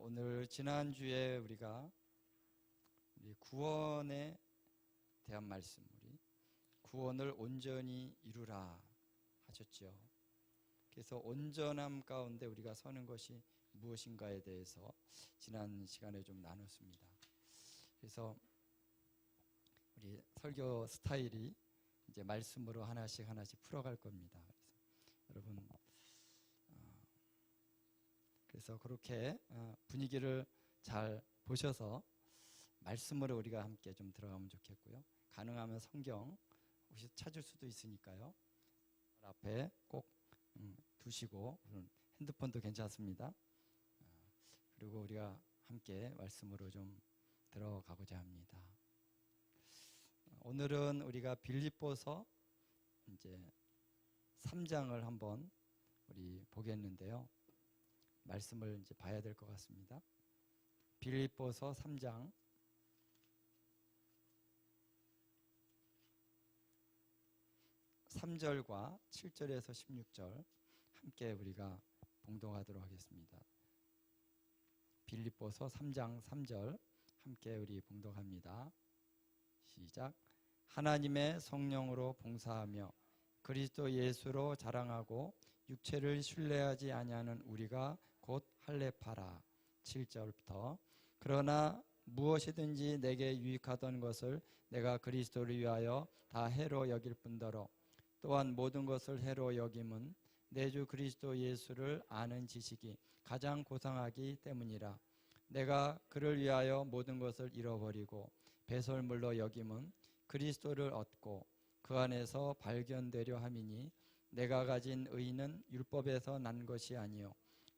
오늘 지난주에 우리가 우리 구원에 대한 말씀, 우리 구원을 온전히 이루라 하셨죠. 그래서 온전함 가운데 우리가 서는 것이 무엇인가에 대해서 지난 시간에 좀 나눴습니다. 그래서 우리 설교 스타일이 이제 말씀으로 하나씩 풀어갈 겁니다. 그래서 여러분 그래서 그렇게 분위기를 잘 보셔서 말씀으로 우리가 함께 좀 들어가면 좋겠고요. 가능하면 성경 혹시 찾을 수도 있으니까요. 앞에 꼭 두시고, 핸드폰도 괜찮습니다. 그리고 우리가 함께 말씀으로 좀 들어가고자 합니다. 오늘은 우리가 빌립보서 이제 3장을 한번 우리 보겠는데요. 말씀을 이제 봐야 될 것 같습니다. 빌립보서 3장 3절과 7절에서 16절 함께 우리가 봉독하도록 하겠습니다. 빌립보서 3장 3절 함께 우리 봉독합니다. 시작. 하나님의 성령으로 봉사하며 그리스도 예수로 자랑하고 육체를 신뢰하지 아니하는 우리가 곧 할례파라. 7절부터 그러나 무엇이든지 내게 유익하던 것을 내가 그리스도를 위하여 다 해로 여길 뿐더러 또한 모든 것을 해로 여김은 내 주 그리스도 예수를 아는 지식이 가장 고상하기 때문이라. 내가 그를 위하여 모든 것을 잃어버리고 배설물로 여김은 그리스도를 얻고 그 안에서 발견되려 함이니 내가 가진 의는 율법에서 난 것이 아니요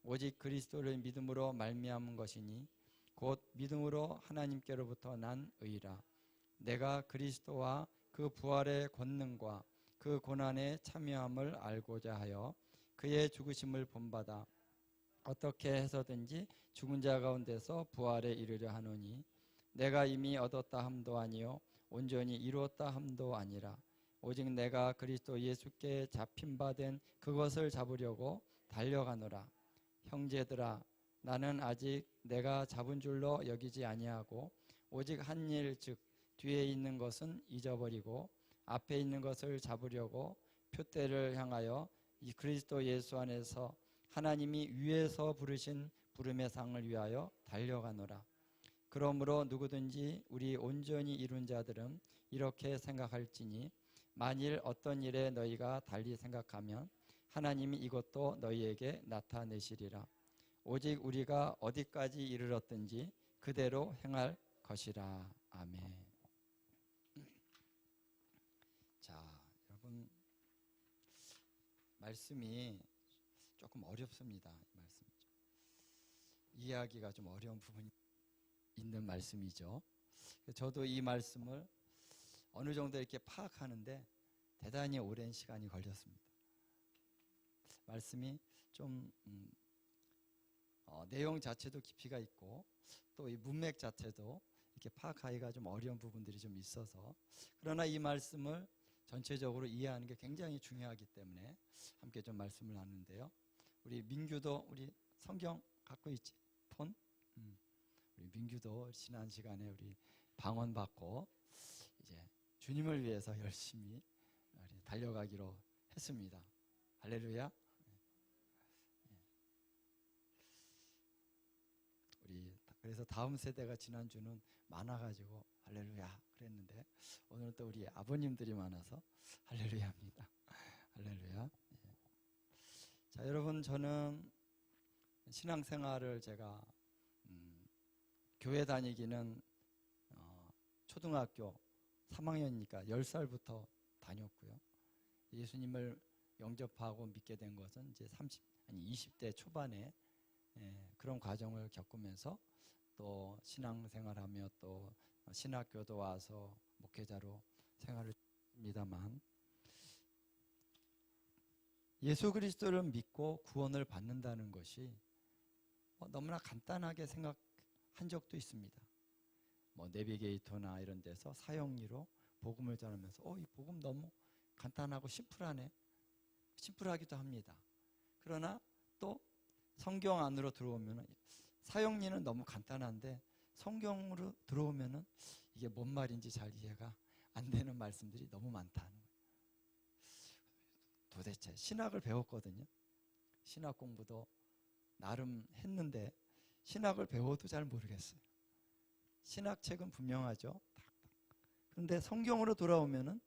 오직 그리스도를 믿음으로 말미암은 것이니 곧 믿음으로 하나님께로부터 난 의라. 내가 그리스도와 그 부활의 권능과 그 고난에 참여함을 알고자 하여 그의 죽으심을 본받아 어떻게 해서든지 죽은 자 가운데서 부활에 이르려 하노니 내가 이미 얻었다 함도 아니요 온전히 이루었다 함도 아니라 오직 내가 그리스도 예수께 잡힌 바 된 그것을 잡으려고 달려가노라. 형제들아, 나는 아직 내가 잡은 줄로 여기지 아니하고 오직 한 일 즉 뒤에 있는 것은 잊어버리고 앞에 있는 것을 잡으려고 표대를 향하여 이 그리스도 예수 안에서 하나님이 위에서 부르신 부름의 상을 위하여 달려가노라. 그러므로 누구든지 우리 온전히 이룬 자들은 이렇게 생각할지니 만일 어떤 일에 너희가 달리 생각하면 하나님이 이것도 너희에게 나타내시리라. 오직 우리가 어디까지 이르렀든지 그대로 행할 것이라. 아멘. 자, 여러분 말씀이 조금 어렵습니다. 이 말씀이죠. 이해하기가 좀 어려운 부분이 있는 말씀이죠. 저도 이 말씀을 어느 정도 이렇게 파악하는데 대단히 오랜 시간이 걸렸습니다. 말씀이 좀 내용 자체도 깊이가 있고 또 이 문맥 자체도 이렇게 파악하기가 좀 어려운 부분들이 좀 있어서, 그러나 이 말씀을 전체적으로 이해하는 게 굉장히 중요하기 때문에 함께 좀 말씀을 나누는데요. 우리 민규도 우리 성경 갖고 있지? 폰? 우리 민규도 지난 시간에 우리 방언 받고 이제 주님을 위해서 열심히 달려가기로 했습니다. 할렐루야. 우리 그래서 다음 세대가 지난주는 많아가지고 할렐루야 그랬는데 오늘은 또 우리 아버님들이 많아서 할렐루야입니다. 할렐루야. 자, 여러분, 저는 신앙생활을 제가 교회 다니기는 초등학교 3학년이니까 10살부터 다녔고요. 예수님을 영접하고 믿게 된 것은 이제 20대 초반에 그런 과정을 겪으면서 또 신앙생활하며 또 신학교도 와서 목회자로 생활을 했습니다만, 예수 그리스도를 믿고 구원을 받는다는 것이 너무나 간단하게 생각한 적도 있습니다. 내비게이터나 이런 데서 사형리로 복음을 전하면서 이 복음 너무 간단하고 심플하네, 심플하기도 합니다. 그러나 또 성경 안으로 들어오면 사용리는 너무 간단한데 성경으로 들어오면은 이게 뭔 말인지 잘 이해가 안 되는 말씀들이 너무 많다는 거예요. 도대체 신학을 배웠거든요. 신학 공부도 나름 했는데 신학을 배워도 잘 모르겠어요. 신학책은 분명하죠. 그런데 성경으로 돌아오면은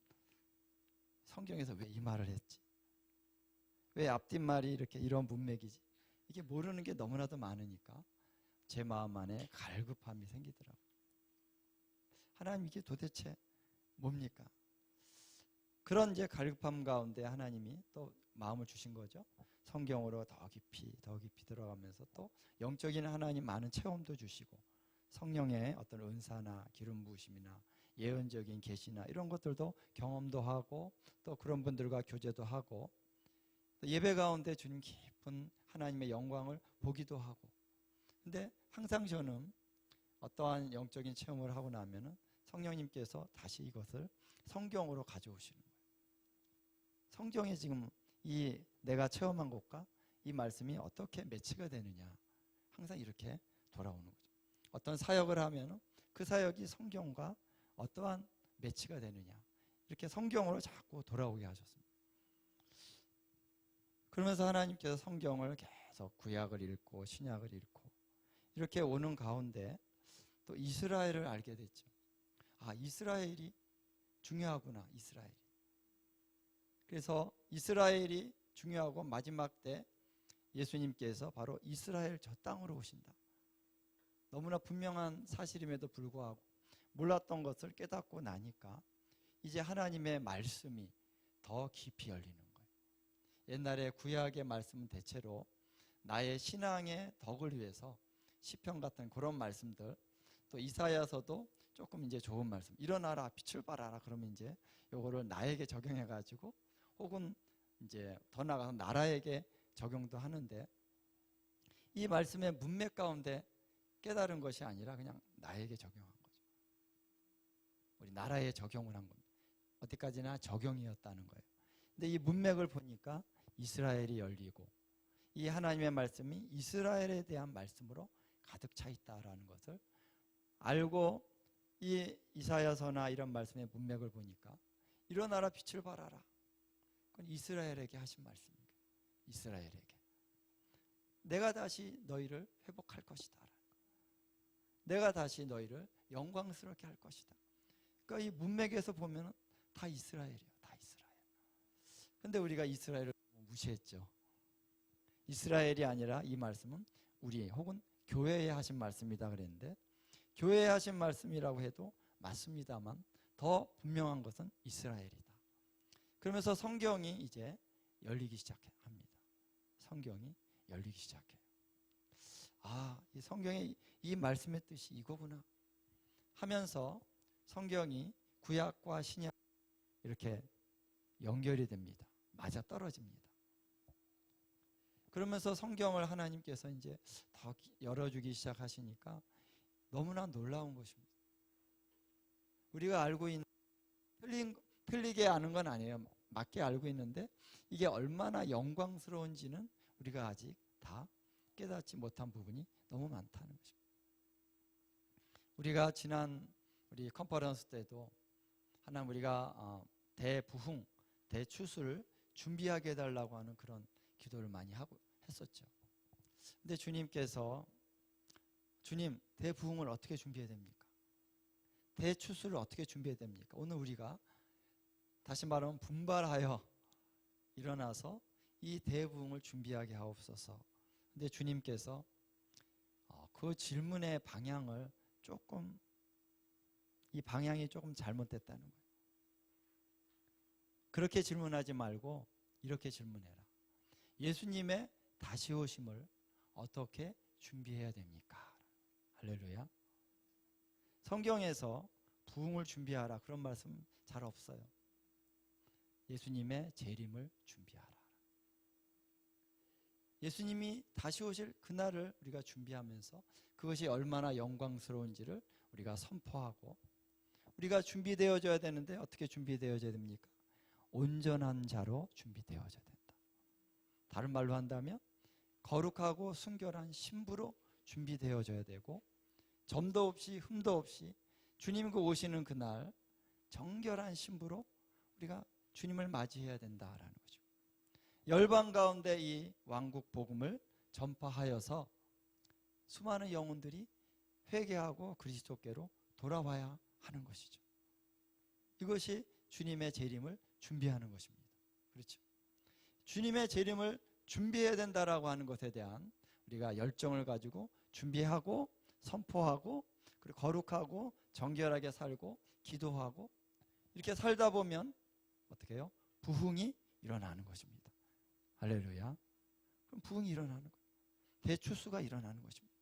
성경에서 왜 이 말을 했지? 왜 앞뒷말이 이렇게 이런 문맥이지? 이게 모르는 게 너무나도 많으니까 제 마음 안에 갈급함이 생기더라고요. 하나님, 이게 도대체 뭡니까? 그런 이제 갈급함 가운데 하나님이 또 마음을 주신 거죠. 성경으로 더 깊이 들어가면서 또 영적인 하나님 많은 체험도 주시고 성령의 어떤 은사나 기름 부으심이나 예언적인 계시나 이런 것들도 경험도 하고 또 그런 분들과 교제도 하고 또 예배 가운데 주님 깊은 하나님의 영광을 보기도 하고. 근데 항상 저는 어떠한 영적인 체험을 하고 나면은 성령님께서 다시 이것을 성경으로 가져오시는 거예요. 성경에 지금 이 내가 체험한 것과 이 말씀이 어떻게 매치가 되느냐, 항상 이렇게 돌아오는 거죠. 어떤 사역을 하면 그 사역이 성경과 어떠한 매치가 되느냐, 이렇게 성경으로 자꾸 돌아오게 하셨습니다. 그러면서 하나님께서 성경을 계속 구약을 읽고 신약을 읽고 이렇게 오는 가운데 또 이스라엘을 알게 됐죠. 아, 이스라엘이 중요하구나, 이스라엘이. 그래서 이스라엘이 중요하고 마지막 때 예수님께서 바로 이스라엘 저 땅으로 오신다. 너무나 분명한 사실임에도 불구하고 몰랐던 것을 깨닫고 나니까 이제 하나님의 말씀이 더 깊이 열리는 거예요. 옛날에 구약의 말씀은 대체로 나의 신앙의 덕을 위해서 시편 같은 그런 말씀들, 또 이사야서도 조금 이제 좋은 말씀, 일어나라 빛을 발하라, 그러면 이제 요거를 나에게 적용해 가지고 혹은 이제 더 나아가서 나라에게 적용도 하는데 이 말씀의 문맥 가운데 깨달은 것이 아니라 그냥 나에게 적용한 거죠. 우리 나라에 적용을 한 겁니다. 어디까지나 적용이었다는 거예요. 근데 이 문맥을 보니까 이스라엘이 열리고 이 하나님의 말씀이 이스라엘에 대한 말씀으로 가득 차 있다라는 것을 알고 이 이사야서나 이런 말씀의 문맥을 보니까 일어나라 빛을 발하라, 그건 이스라엘에게 하신 말씀입니다. 이스라엘에게 내가 다시 너희를 회복할 것이다, 내가 다시 너희를 영광스럽게 할 것이다. 그러니까 이 문맥에서 보면 다 이스라엘이에요. 다 이스라엘. 근데 우리가 이스라엘을 무시했죠. 이스라엘이 아니라 이 말씀은 우리 혹은 교회에 하신 말씀이다 그랬는데, 교회에 하신 말씀이라고 해도 맞습니다만 더 분명한 것은 이스라엘이다. 그러면서 성경이 이제 열리기 시작합니다. 성경이 열리기 시작해요. 아, 이 성경의 이 말씀의 뜻이 이거구나 하면서 성경이 구약과 신약 이렇게 연결이 됩니다. 맞아 떨어집니다. 그러면서 성경을 하나님께서 이제 더 열어주기 시작하시니까 너무나 놀라운 것입니다. 우리가 알고 있는 틀리게 아는 건 아니에요. 맞게 알고 있는데 이게 얼마나 영광스러운지는 우리가 아직 다 깨닫지 못한 부분이 너무 많다는 것입니다. 우리가 지난 우리 컨퍼런스 때도 하나님 우리가 대부흥, 대추수를 준비하게 해달라고 하는 그런 기도를 많이 했었죠. 근데 주님께서 주님, 대부흥을 어떻게 준비해야 됩니까? 대추수를 어떻게 준비해야 됩니까? 오늘 우리가 다시 말하면 분발하여 일어나서 이 대부흥을 준비하게 하옵소서. 근데 주님께서 그 질문의 방향을 조금, 이 방향이 조금 잘못됐다는 거예요. 그렇게 질문하지 말고 이렇게 질문해라. 예수님의 다시 오심을 어떻게 준비해야 됩니까? 할렐루야. 성경에서 부흥을 준비하라 그런 말씀 잘 없어요. 예수님의 재림을 준비하라. 예수님이 다시 오실 그날을 우리가 준비하면서 그것이 얼마나 영광스러운지를 우리가 선포하고, 우리가 준비되어져야 되는데 어떻게 준비되어져야 됩니까? 온전한 자로 준비되어져야 된다. 다른 말로 한다면 거룩하고 순결한 신부로 준비되어져야 되고, 점도 없이 흠도 없이 주님 그 오시는 그날 정결한 신부로 우리가 주님을 맞이해야 된다라는 거죠. 열방 가운데 이 왕국 복음을 전파하여서 수많은 영혼들이 회개하고 그리스도께로 돌아와야 하는 것이죠. 이것이 주님의 재림을 준비하는 것입니다. 그렇죠? 주님의 재림을 준비해야 된다라고 하는 것에 대한 우리가 열정을 가지고 준비하고 선포하고 그리고 거룩하고 정결하게 살고 기도하고 이렇게 살다 보면 어떻게 해요? 부흥이 일어나는 것입니다. 할렐루야. 그럼 부흥이 일어나는 거예요. 대추수가 일어나는 것입니다.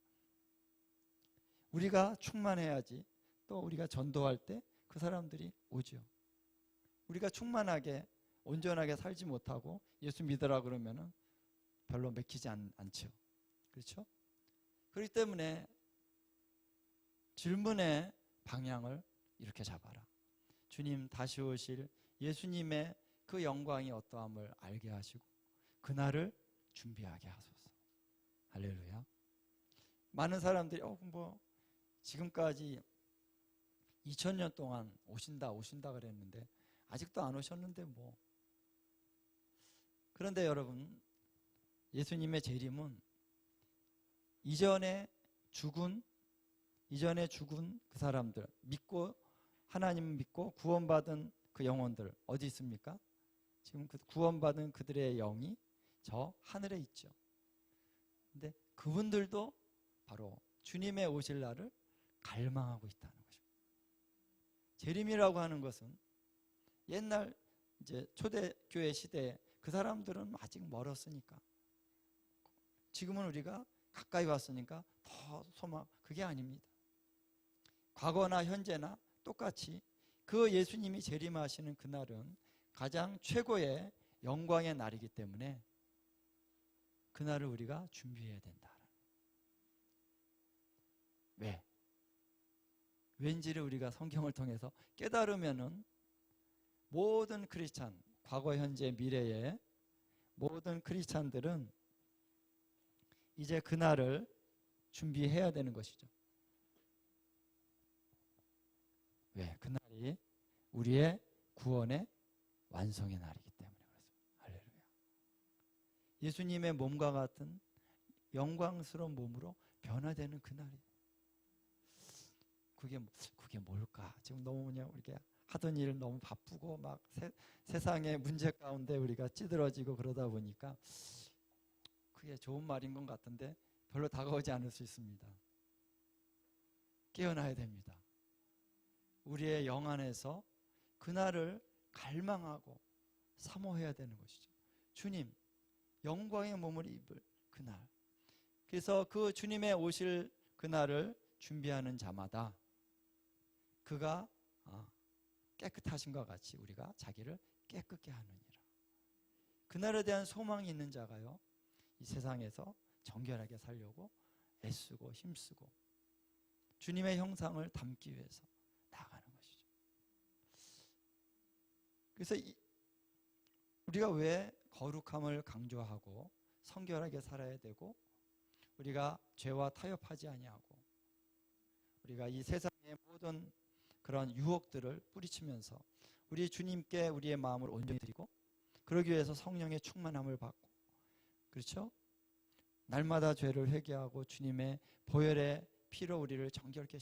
우리가 충만해야지 또 우리가 전도할 때 그 사람들이 오죠. 우리가 충만하게 온전하게 살지 못하고 예수 믿으라 그러면은 별로 맥히지 않죠. 그렇죠? 그렇기 때문에 질문의 방향을 이렇게 잡아라. 주님 다시 오실 예수님의 그 영광이 어떠함을 알게 하시고 그날을 준비하게 하소서. 할렐루야. 많은 사람들이 지금까지 2000년 동안 오신다 그랬는데 아직도 안 오셨는데 뭐. 그런데 여러분, 예수님의 재림은 이전에 죽은 그 사람들, 하나님 믿고 구원받은 그 영혼들 어디 있습니까? 지금 그 구원받은 그들의 영이 저 하늘에 있죠. 근데 그분들도 바로 주님의 오실 날을 갈망하고 있다는 것입니다. 재림이라고 하는 것은 옛날 이제 초대교회 시대에 그 사람들은 아직 멀었으니까, 지금은 우리가 가까이 왔으니까 더 소망, 그게 아닙니다. 과거나 현재나 똑같이 그 예수님이 재림하시는 그날은 가장 최고의 영광의 날이기 때문에 그날을 우리가 준비해야 된다. 왜? 왠지를 우리가 성경을 통해서 깨달으면은 모든 크리스찬, 과거, 현재, 미래의 모든 크리스찬들은 이제 그날을 준비해야 되는 것이죠. 왜? 그날이 우리의 구원의 완성의 날이기 때문에 그렇습니다. 할렐루야. 예수님의 몸과 같은 영광스러운 몸으로 변화되는 그날이. 그게 뭘까? 지금 너무 그냥 우리가 하던 일 너무 바쁘고 막 세상의 문제 가운데 우리가 찌들어지고 그러다 보니까 그게 좋은 말인 것 같은데 별로 다가오지 않을 수 있습니다. 깨어나야 됩니다. 우리의 영 안에서 그날을 갈망하고 사모해야 되는 것이죠. 주님, 영광의 몸을 입을 그날. 그래서 그 주님의 오실 그날을 준비하는 자마다 그가 깨끗하신과 같이 우리가 자기를 깨끗게 하느니라. 그날에 대한 소망이 있는 자가요, 이 세상에서 정결하게 살려고 애쓰고 힘쓰고 주님의 형상을 담기 위해서 나아가는 것이죠. 그래서 우리가 왜 거룩함을 강조하고 성결하게 살아야 되고 우리가 죄와 타협하지 아니하고 우리가 이 세상의 모든 그런 유혹들을 뿌리치면서 우리 주님께 우리의 마음을 온전히 드리고 그러기 위해서 성령의 충만함을 받고, 그렇죠? 날마다 죄를 회개하고 주님의 보혈의 피로 우리를 정결케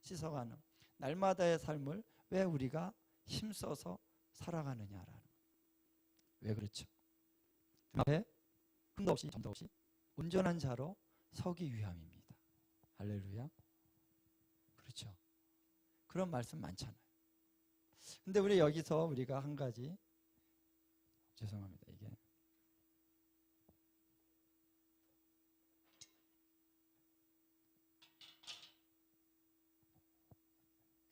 씻어가는 날마다의 삶을 왜 우리가 힘써서 살아가느냐라는, 왜 그렇죠? 앞에 흠도 없이 점도 없이 온전한 자로 서기 위함입니다. 할렐루야. 그렇죠. 그런 말씀 많잖아요. 근데 우리 여기서 우리가 한 가지, 죄송합니다. 이게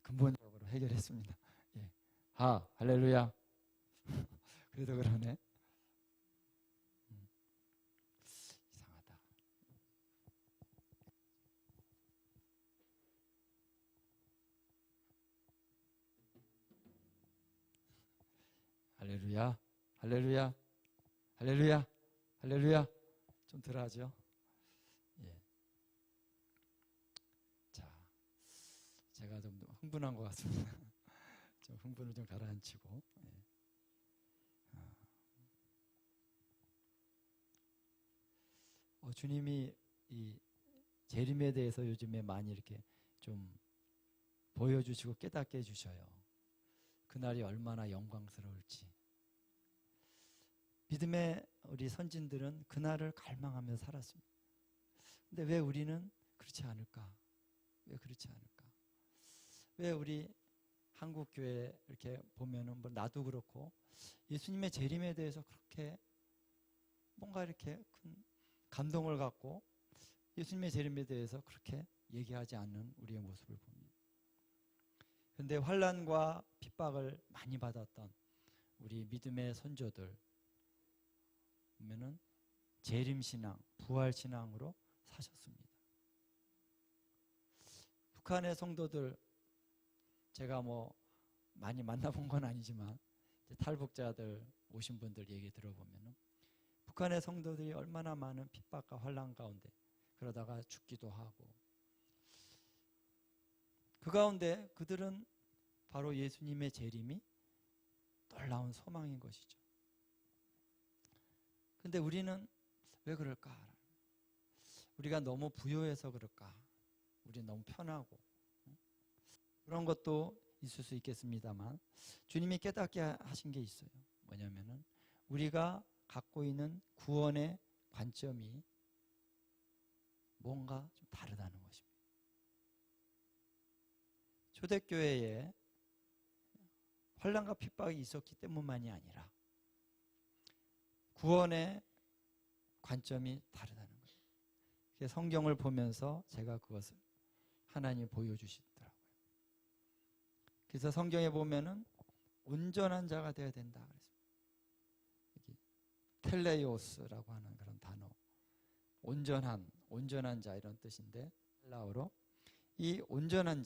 근본적으로 해결했습니다. 예. 할렐루야. 그래도 그러네. 이상하다. 할렐루야. 할렐루야. 할렐루야. 할렐루야. 좀 덜하죠? 예. 제가 좀 흥분한 것 같습니다. 좀 흥분을 좀 가라앉히고. 주님이 이 재림에 대해서 요즘에 많이 이렇게 좀 보여주시고 깨닫게 해주셔요. 그날이 얼마나 영광스러울지. 믿음의 우리 선진들은 그날을 갈망하며 살았습니다. 근데 왜 우리는 그렇지 않을까? 왜 그렇지 않을까? 왜 우리 한국 교회 이렇게 보면은 뭐 나도 그렇고 예수님의 재림에 대해서 그렇게 뭔가 이렇게 큰 감동을 갖고 예수님의 재림에 대해서 그렇게 얘기하지 않는 우리의 모습을 봅니다. 그런데 환난과 핍박을 많이 받았던 우리 믿음의 선조들 보면은 재림신앙, 부활신앙으로 사셨습니다. 북한의 성도들 제가 뭐 많이 만나본 건 아니지만 탈북자들 오신 분들 얘기 들어보면은 북한의 성도들이 얼마나 많은 핍박과 환난 가운데 그러다가 죽기도 하고 그 가운데 그들은 바로 예수님의 재림이 놀라운 소망인 것이죠. 근데 우리는 왜 그럴까? 우리가 너무 부유해서 그럴까? 우리 너무 편하고 그런 것도 있을 수 있겠습니다만 주님이 깨닫게 하신 게 있어요. 뭐냐면은 우리가 갖고 있는 구원의 관점이 뭔가 좀 다르다는 것입니다. 초대교회에 환난과 핍박이 있었기 때문만이 아니라 구원의 관점이 다르다는 거예요. 성경을 보면서 제가 그것을 하나님이 보여주시더라고요. 그래서 성경에 보면은 온전한 자가 되어야 된다 그랬습니다. 텔레오스라고 하는 그런 단어, 온전한 자 이런 뜻인데 헬라어로 이 온전한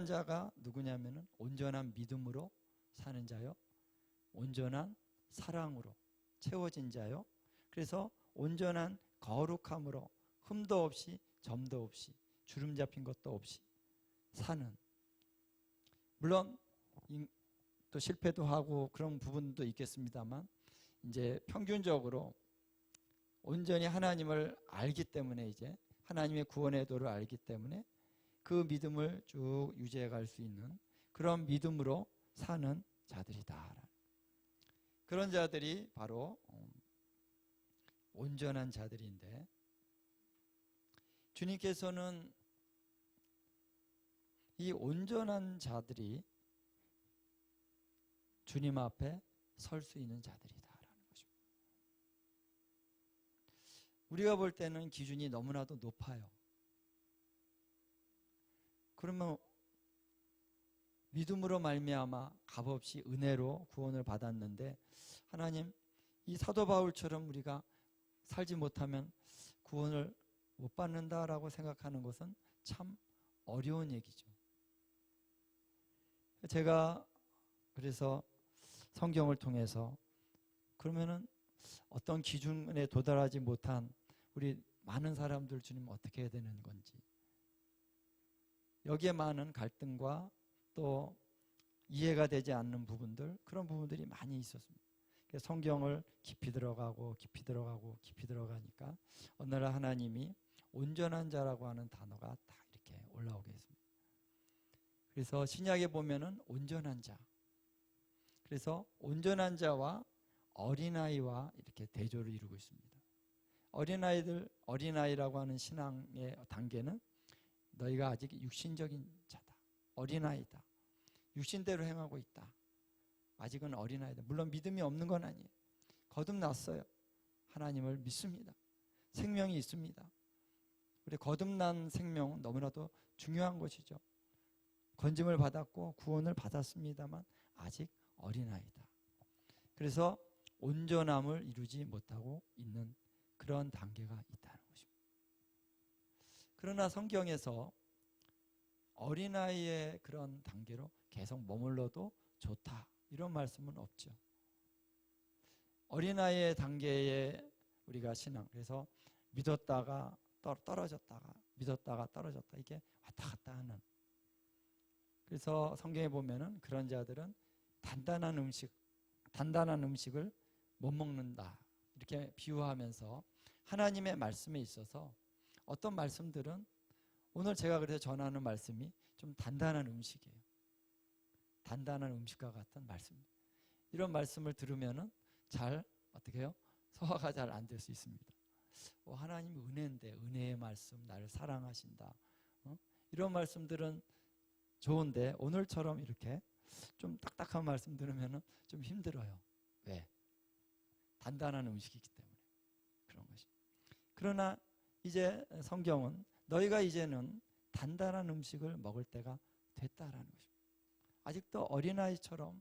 자가 누구냐면은 온전한 믿음으로 사는 자요, 온전한 사랑으로 채워진 자요. 그래서 온전한 거룩함으로 흠도 없이 점도 없이 주름 잡힌 것도 없이 사는, 물론 또 실패도 하고 그런 부분도 있겠습니다만 이제 평균적으로 온전히 하나님을 알기 때문에 이제 하나님의 구원의 도를 알기 때문에 그 믿음을 쭉 유지해 갈 수 있는 그런 믿음으로 사는 자들이다. 그런 자들이 바로 온전한 자들인데 주님께서는 이 온전한 자들이 주님 앞에 설 수 있는 자들이다라는 것입니다. 우리가 볼 때는 기준이 너무나도 높아요. 그러면 믿음으로 말미암아 값없이 은혜로 구원을 받았는데 하나님, 이 사도 바울처럼 우리가 살지 못하면 구원을 못 받는다라고 생각하는 것은 참 어려운 얘기죠. 제가 그래서 성경을 통해서 그러면은 어떤 기준에 도달하지 못한 우리 많은 사람들 주님 어떻게 해야 되는 건지, 여기에 많은 갈등과 또 이해가 되지 않는 부분들, 그런 부분들이 많이 있었습니다. 그래서 성경을 깊이 들어가니까 어느 날 하나님이 온전한 자라고 하는 단어가 딱 이렇게 올라오게 했습니다. 그래서 신약에 보면은 온전한 자, 그래서 온전한 자와 어린아이와 이렇게 대조를 이루고 있습니다. 어린아이라고 하는 신앙의 단계는 너희가 아직 육신적인 자다, 어린아이다, 육신대로 행하고 있다, 아직은 어린아이다. 물론 믿음이 없는 건 아니에요. 거듭났어요. 하나님을 믿습니다. 생명이 있습니다. 우리 거듭난 생명은 너무나도 중요한 것이죠. 건짐을 받았고 구원을 받았습니다만 아직 어린아이다. 그래서 온전함을 이루지 못하고 있는 그런 단계가 있다는 것입니다. 그러나 성경에서 어린아이의 그런 단계로 계속 머물러도 좋다, 이런 말씀은 없죠. 어린아이의 단계에 우리가 신앙, 그래서 믿었다가 떨어졌다가 믿었다가 떨어졌다, 이게 왔다 갔다 하는. 그래서 성경에 보면은 그런 자들은 단단한 음식을 못 먹는다 이렇게 비유하면서 하나님의 말씀에 있어서 어떤 말씀들은 오늘 제가 그래서 전하는 말씀이 좀 단단한 음식이에요. 단단한 음식과 같은 말씀. 이런 말씀을 들으면은 잘 어떻게 해요? 소화가 잘 안 될 수 있습니다. 하나님 은혜인데 은혜의 말씀 나를 사랑하신다. 이런 말씀들은 좋은데 오늘처럼 이렇게 좀 딱딱한 말씀 들으면은 좀 힘들어요. 왜? 단단한 음식이기 때문에 그런 것이. 그러나 이제 성경은 너희가 이제는 단단한 음식을 먹을 때가 됐다라는 것입니다. 아직도 어린아이처럼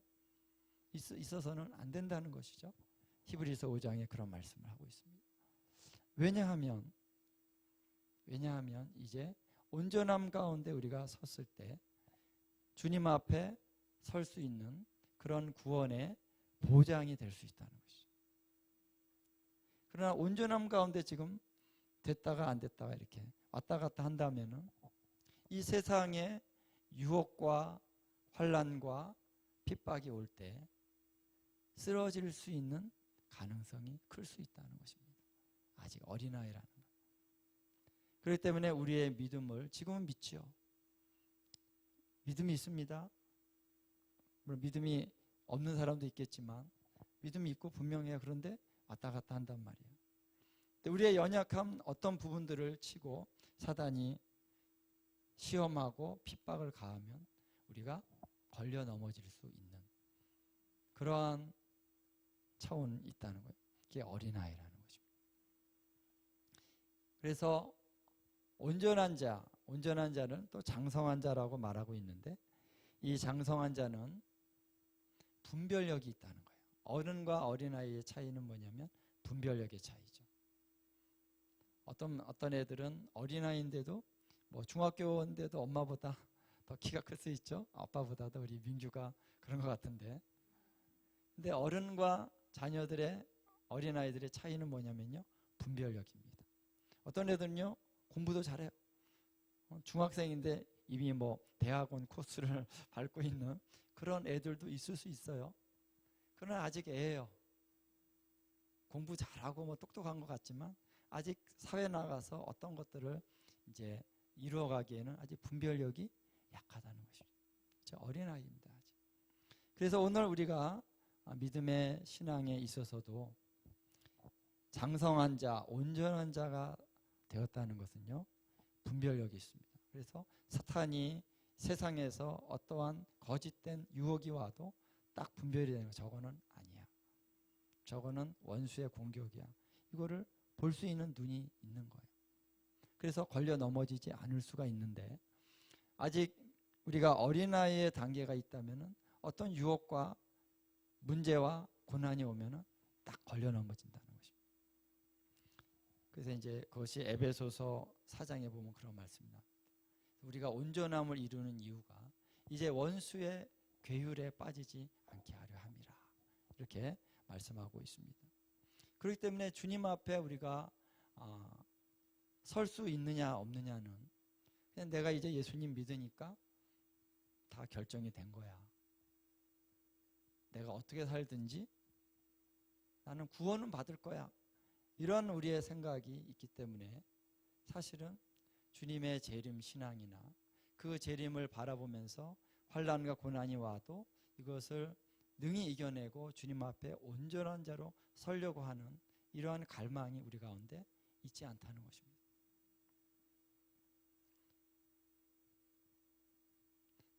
있어서는 안 된다는 것이죠. 히브리서 5장에 그런 말씀을 하고 있습니다. 왜냐하면 이제 온전함 가운데 우리가 섰을 때 주님 앞에 설 수 있는 그런 구원의 보장이 될 수 있다는 것이죠. 그러나 온전함 가운데 지금 됐다가 안 됐다가 이렇게 왔다 갔다 한다면은 이 세상의 유혹과 환난과 핍박이 올 때 쓰러질 수 있는 가능성이 클 수 있다는 것입니다. 아직 어린아이라는 것. 그렇기 때문에 우리의 믿음을 지금은 믿지요. 믿음이 있습니다. 물론 믿음이 없는 사람도 있겠지만 믿음이 있고 분명해요. 그런데 왔다 갔다 한단 말이에요. 우리의 연약함 어떤 부분들을 치고 사단이 시험하고 핍박을 가하면 우리가 걸려 넘어질 수 있는 그러한 차원이 있다는 거예요. 그게 어린아이라는 것입니다. 그래서 온전한 자는 또 장성한 자라고 말하고 있는데 이 장성한 자는 분별력이 있다는 거예요. 어른과 어린아이의 차이는 뭐냐면 분별력의 차이죠. 어떤 애들은 어린아이인데도 뭐 중학교인데도 엄마보다 더 키가 클 수 있죠. 아빠보다도 우리 민규가 그런 것 같은데. 근데 어른과 자녀들의 어린아이들의 차이는 뭐냐면요. 분별력입니다. 어떤 애들은요. 공부도 잘해요. 중학생인데 이미 뭐 대학원 코스를 밟고 있는 그런 애들도 있을 수 있어요. 그러나 아직 애예요. 공부 잘하고 뭐 똑똑한 것 같지만 아직 사회 나가서 어떤 것들을 이제 이루어가기에는 아직 분별력이 약하다는 것입니다. 어린아이입니다. 아직. 그래서 오늘 우리가 믿음의 신앙에 있어서도 장성한 자, 온전한 자가 되었다는 것은요. 분별력이 있습니다. 그래서 사탄이 세상에서 어떠한 거짓된 유혹이 와도 딱 분별이 되는 거. 저거는 아니야. 저거는 원수의 공격이야. 이거를 볼 수 있는 눈이 있는 거예요. 그래서 걸려 넘어지지 않을 수가 있는데 아직 우리가 어린아이의 단계가 있다면 어떤 유혹과 문제와 고난이 오면 딱 걸려 넘어진다는 것입니다. 그래서 이제 그것이 에베소서 4장에 보면 그런 말씀이 납니다. 우리가 온전함을 이루는 이유가 이제 원수의 괴율에 빠지지 않게 하려 함이라. 이렇게 말씀하고 있습니다. 그렇기 때문에 주님 앞에 우리가 설 수 있느냐 없느냐는 그냥 내가 이제 예수님 믿으니까 다 결정이 된 거야. 내가 어떻게 살든지 나는 구원은 받을 거야. 이런 우리의 생각이 있기 때문에 사실은 주님의 재림 신앙이나 그 재림을 바라보면서 환난과 고난이 와도 이것을 능히 이겨내고 주님 앞에 온전한 자로 서려고 하는 이러한 갈망이 우리 가운데 있지 않다는 것입니다.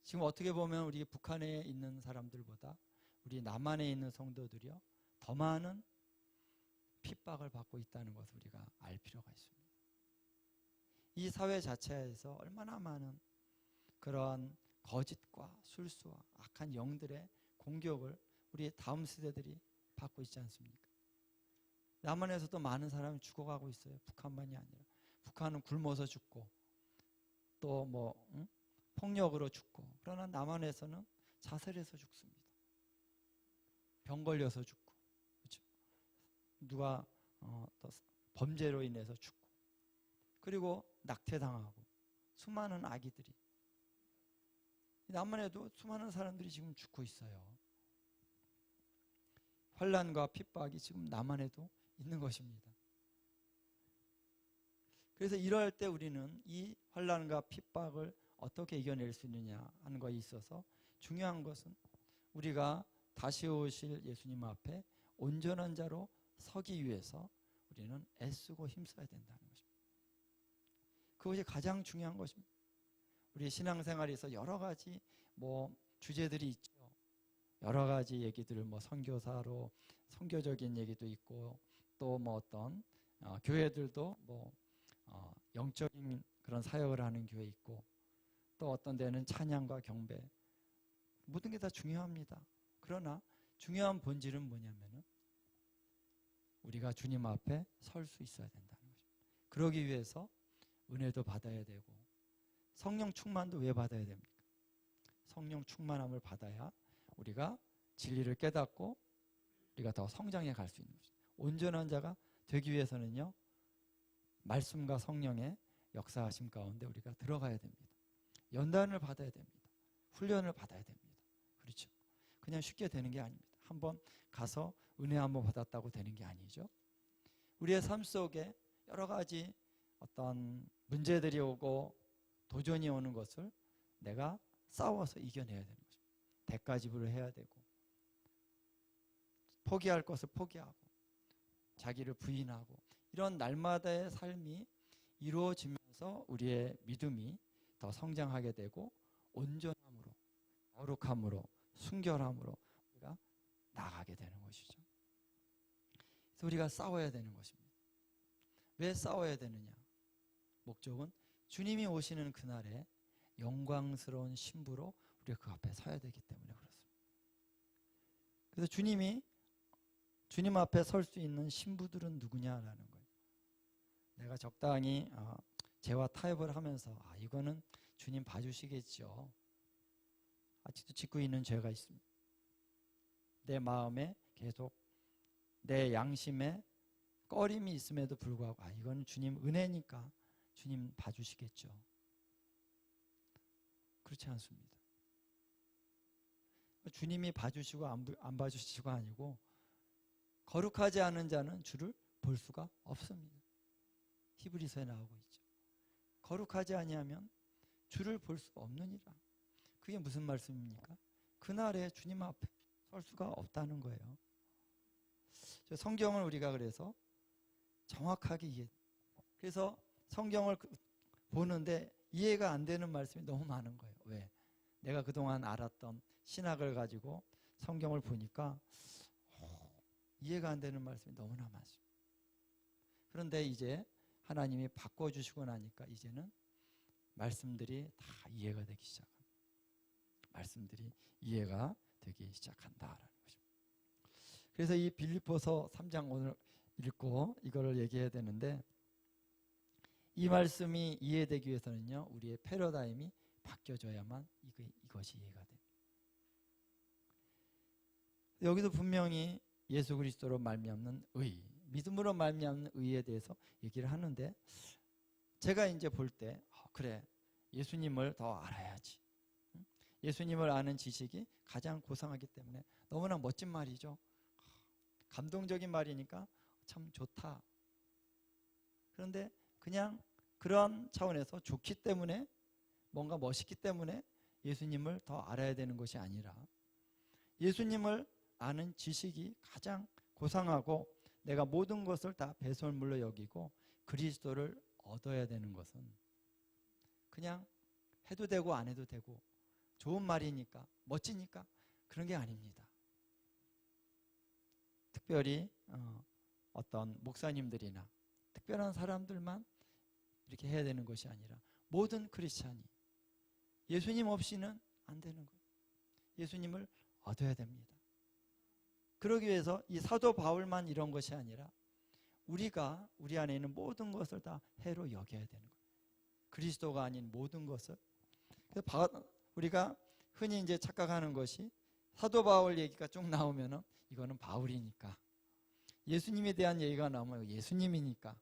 지금 어떻게 보면 우리 북한에 있는 사람들보다 우리 남한에 있는 성도들이요 더 많은 핍박을 받고 있다는 것을 우리가 알 필요가 있습니다. 이 사회 자체에서 얼마나 많은 그러한 거짓과 술수와 악한 영들의 공격을 우리 다음 세대들이 받고 있지 않습니까? 남한에서도 많은 사람이 죽어가고 있어요. 북한만이 아니라. 북한은 굶어서 죽고 또 뭐 폭력으로 죽고 그러나 남한에서는 자살해서 죽습니다. 병 걸려서 죽고 그렇죠? 누가 또 범죄로 인해서 죽고 그리고 낙태당하고 수많은 아기들이. 남한에도 수많은 사람들이 지금 죽고 있어요. 환난과 핍박이 지금 남한에도 있는 것입니다. 그래서 이럴 때 우리는 이 환난과 핍박을 어떻게 이겨낼 수 있느냐 하는 것에 있어서 중요한 것은 우리가 다시 오실 예수님 앞에 온전한 자로 서기 위해서 우리는 애쓰고 힘써야 된다는 것입니다. 그것이 가장 중요한 것입니다. 우리 신앙생활에서 여러 가지 주제들이 있죠. 여러 가지 얘기들을 선교사로 선교적인 얘기도 있고 또 어떤 교회들도 영적인 그런 사역을 하는 교회 있고 또 어떤 데는 찬양과 경배 모든 게 다 중요합니다. 그러나 중요한 본질은 뭐냐면은 우리가 주님 앞에 설 수 있어야 된다는 것입니다. 그러기 위해서 은혜도 받아야 되고 성령 충만도 왜 받아야 됩니까? 성령 충만함을 받아야 우리가 진리를 깨닫고 우리가 더 성장해 갈 수 있는 것입니다. 온전한 자가 되기 위해서는요, 말씀과 성령의 역사하심 가운데 우리가 들어가야 됩니다. 연단을 받아야 됩니다. 훈련을 받아야 됩니다. 그렇죠? 그냥 쉽게 되는 게 아닙니다. 한번 가서 은혜 한번 받았다고 되는 게 아니죠. 우리의 삶 속에 여러 가지 어떤 문제들이 오고 도전이 오는 것을 내가 싸워서 이겨내야 되는 것입니다. 대가지불을 해야 되고 포기할 것을 포기하고 자기를 부인하고 이런 날마다의 삶이 이루어지면서 우리의 믿음이 더 성장하게 되고 온전함으로 거룩함으로 순결함으로 우리가 나가게 되는 것이죠. 그래서 우리가 싸워야 되는 것입니다. 왜 싸워야 되느냐? 목적은 주님이 오시는 그날에 영광스러운 신부로 우리가 그 앞에 서야 되기 때문에 그렇습니다. 그래서 주님 앞에 설 수 있는 신부들은 누구냐라는 거예요. 내가 적당히 죄와 타협을 하면서 이거는 주님 봐주시겠죠. 아직도 짓고 있는 죄가 있습니다. 내 마음에 계속 내 양심에 꺼림이 있음에도 불구하고 이건 주님 은혜니까 주님 봐주시겠죠. 그렇지 않습니다. 주님이 봐주시고 안 봐주시고가 아니고 거룩하지 않은 자는 주를 볼 수가 없습니다. 히브리서에 나오고 있죠. 거룩하지 아니하면 주를 볼 수 없느니라. 그게 무슨 말씀입니까? 그날에 주님 앞에 설 수가 없다는 거예요. 성경을 우리가 그래서 정확하게 그래서 성경을 보는데 이해가 안 되는 말씀이 너무 많은 거예요. 왜? 내가 그동안 알았던 신학을 가지고 성경을 보니까 이해가 안 되는 말씀이 너무나 많습니다. 그런데 이제 하나님이 바꿔주시고 나니까 이제는 말씀들이 다 이해가 되기 시작합니다. 말씀들이 이해가 되기 시작한다라는 것입니다. 그래서 이 빌립보서 3장 오늘 읽고 이거를 얘기해야 되는데 이 말씀이 이해되기 위해서는요, 우리의 패러다임이 바뀌어져야만 이것이 이해가 됩니다. 여기도 분명히 예수 그리스도로 말미암는 의, 믿음으로 말미암는 의에 대해서 얘기를 하는데 제가 이제 볼 때 그래, 예수님을 더 알아야지. 예수님을 아는 지식이 가장 고상하기 때문에 너무나 멋진 말이죠. 감동적인 말이니까 참 좋다. 그런데 그냥 그런 차원에서 좋기 때문에 뭔가 멋있기 때문에 예수님을 더 알아야 되는 것이 아니라 예수님을 아는 지식이 가장 고상하고 내가 모든 것을 다 배설물로 여기고 그리스도를 얻어야 되는 것은 그냥 해도 되고 안 해도 되고 좋은 말이니까 멋지니까 그런 게 아닙니다. 특별히 어떤 목사님들이나 특별한 사람들만 이렇게 해야 되는 것이 아니라 모든 크리스찬이 예수님 없이는 안 되는 거예요. 예수님을 얻어야 됩니다. 그러기 위해서 이 사도 바울만 이런 것이 아니라 우리가 우리 안에 있는 모든 것을 다 해로 여겨야 되는 거예요. 그리스도가 아닌 모든 것을. 우리가 흔히 이제 착각하는 것이 사도 바울 얘기가 쭉 나오면은 이거는 바울이니까, 예수님에 대한 얘기가 나오면 예수님이니까,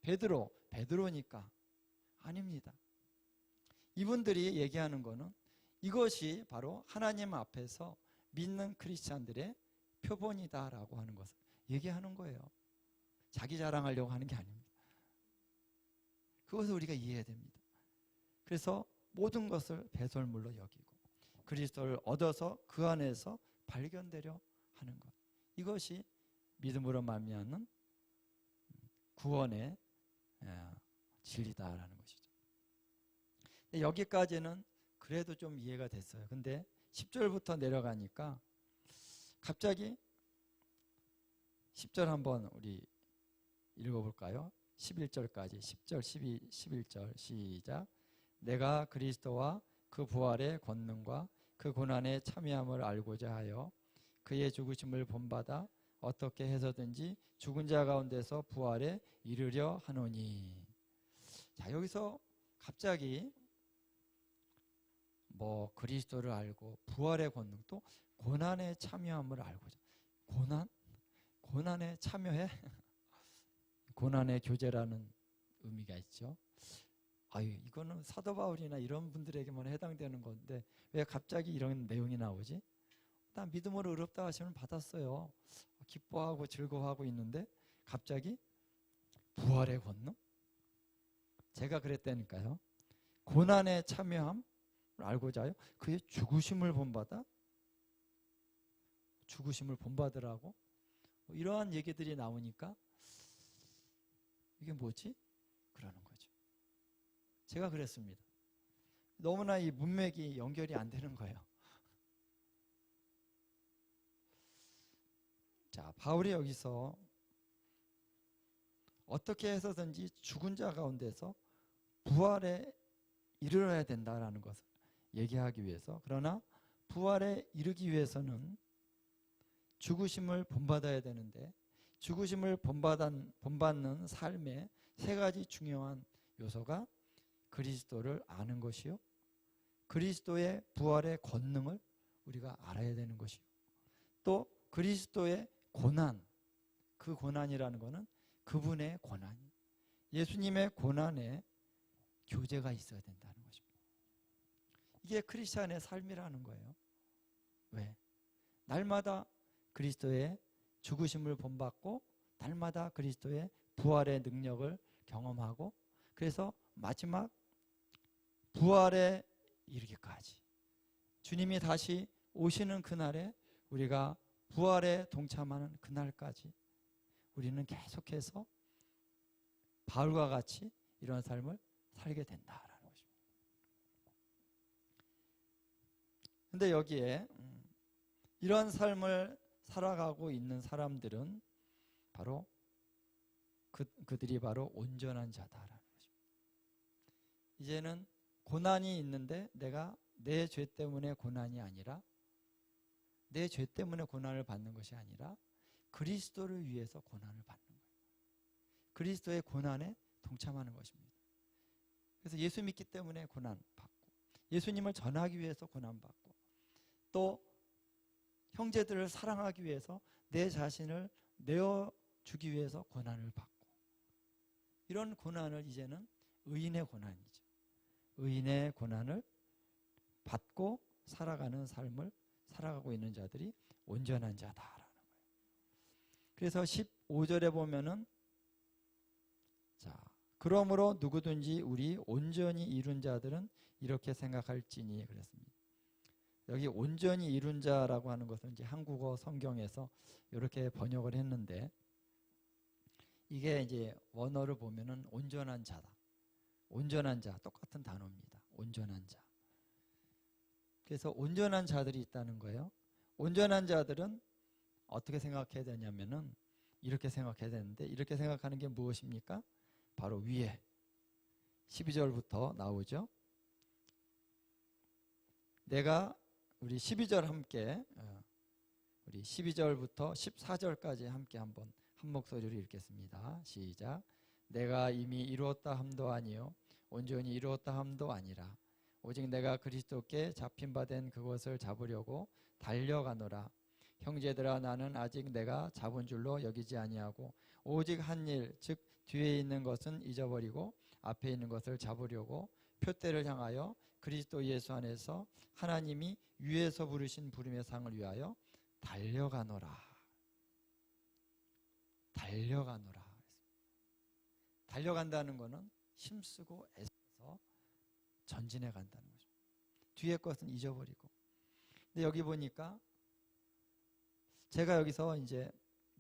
베드로니까. 아닙니다. 이분들이 얘기하는 거는 이것이 바로 하나님 앞에서 믿는 크리스찬들의 표본이다라고 하는 것을 얘기하는 거예요. 자기 자랑하려고 하는 게 아닙니다. 그것을 우리가 이해해야 됩니다. 그래서 모든 것을 배설물로 여기고 그리스도를 얻어서 그 안에서 발견되려 하는 것, 이것이 믿음으로 말미암는 구원의 진리다라는 것이죠. 여기까지는 그래도 좀 이해가 됐어요. 근데 10절부터 내려가니까 갑자기 10절 한번 우리 읽어볼까요? 11절까지 10절 12, 11절 시작. 내가 그리스도와 그 부활의 권능과 그 고난의 참여함을 알고자 하여 그의 죽으심을 본받아 어떻게 해서든지 죽은 자 가운데서 부활에 이르려 하노니. 자, 여기서 갑자기 뭐 그리스도를 알고 부활의 권능 또 고난의 참여함을 알고자. 고난에 참여해? 고난의 교제라는 의미가 있죠. 아유, 이거는 사도 바울이나 이런 분들에게만 해당되는 건데 왜 갑자기 이런 내용이 나오지? 나 믿음으로 의롭다 하심을 받았어요. 기뻐하고 즐거워하고 있는데 갑자기 부활의 권능? 제가 그랬다니까요. 고난에 참여함을 알고자 하여 그의 죽으심을 본받아? 죽으심을 본받으라고? 이러한 얘기들이 나오니까 이게 뭐지? 그러는 거죠. 제가 그랬습니다. 너무나 이 문맥이 연결이 안 되는 거예요. 자, 바울이 여기서 어떻게 해서든지 죽은 자 가운데서 부활에 이르러야 된다라는 것을 얘기하기 위해서, 그러나 부활에 이르기 위해서는 죽으심을 본받아야 되는데 죽으심을 본받는 삶의 세 가지 중요한 요소가 그리스도를 아는 것이요, 그리스도의 부활의 권능을 우리가 알아야 되는 것이요, 또 그리스도의 고난, 그 고난이라는 것은 그분의 고난, 예수님의 고난에 교제가 있어야 된다는 것입니다. 이게 크리스찬의 삶이라는 거예요. 왜? 날마다 그리스도의 죽으심을 본받고 날마다 그리스도의 부활의 능력을 경험하고, 그래서 마지막 부활에 이르기까지, 주님이 다시 오시는 그날에 우리가 부활에 동참하는 그날까지 우리는 계속해서 바울과 같이 이런 삶을 살게 된다라는 것입니다. 근데 여기에 이런 삶을 살아가고 있는 사람들은 바로 그들이 바로 온전한 자다라는 것입니다. 이제는 고난이 있는데 내가 내 죄 때문에 고난이 아니라, 내 죄 때문에 고난을 받는 것이 아니라 그리스도를 위해서 고난을 받는 거예요. 그리스도의 고난에 동참하는 것입니다. 그래서 예수 믿기 때문에 고난받고, 예수님을 전하기 위해서 고난받고, 또 형제들을 사랑하기 위해서 내 자신을 내어주기 위해서 고난을 받고, 이런 고난을 이제는 의인의 고난이죠. 의인의 고난을 받고 살아가는 삶을 살아가고 있는 자들이 온전한 자다라는 거예요. 그래서 15절에 보면은, 자, 그러므로 누구든지 우리 온전히 이룬 자들은 이렇게 생각할지니 그랬습니다. 여기 온전히 이룬 자라고 하는 것은 이제 한국어 성경에서 이렇게 번역을 했는데, 이게 이제 원어를 보면은 온전한 자다. 온전한 자, 똑같은 단어입니다. 온전한 자. 그래서 온전한 자들이 있다는 거예요. 온전한 자들은 어떻게 생각해야 되냐면은 이렇게 생각해야 되는데, 이렇게 생각하는 게 무엇입니까? 바로 위에 12절부터 나오죠. 내가 우리 12절 함께, 우리 12절부터 14절까지 함께 한번 한 목소리로 읽겠습니다. 시작. 내가 이미 이루었다 함도 아니요 온전히 이루었다 함도 아니라 오직 내가 그리스도께 잡힌 바 된 그것을 잡으려고 달려가노라. 형제들아, 나는 아직 내가 잡은 줄로 여기지 아니하고 오직 한 일, 즉 뒤에 있는 것은 잊어버리고 앞에 있는 것을 잡으려고 표대를 향하여 그리스도 예수 안에서 하나님이 위에서 부르신 부름의 상을 위하여 달려가노라. 달려가노라. 달려간다는 것은 힘쓰고 애써서 전진해 간다는 거죠. 뒤에 것은 잊어버리고. 근데 여기 보니까 제가 여기서 이제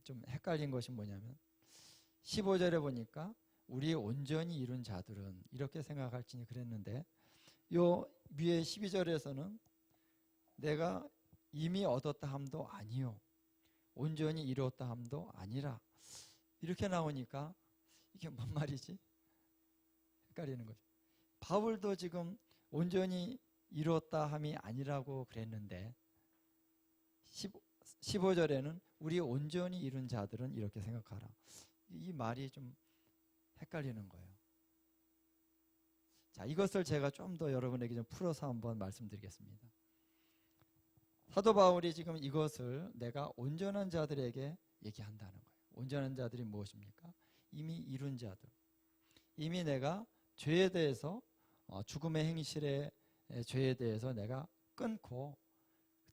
좀 헷갈린 것이 뭐냐면 15절에 보니까 우리 온전히 이룬 자들은 이렇게 생각할지니 그랬는데 요 위에 12절에서는 내가 이미 얻었다 함도 아니요 온전히 이루었다 함도 아니라 이렇게 나오니까 이게 뭔 말이지? 헷갈리는 거죠. 바울도 지금 온전히 이루었다 함이 아니라고 그랬는데 15절에는 우리 온전히 이룬 자들은 이렇게 생각하라. 이 말이 좀 헷갈리는 거예요. 자, 이것을 제가 좀 더 여러분에게 좀 풀어서 한번 말씀드리겠습니다. 사도 바울이 지금 이것을 내가 온전한 자들에게 얘기한다는 거예요. 온전한 자들이 무엇입니까? 이미 이룬 자들. 이미 내가 죄에 대해서 죽음의 행실의 죄에 대해서 내가 끊고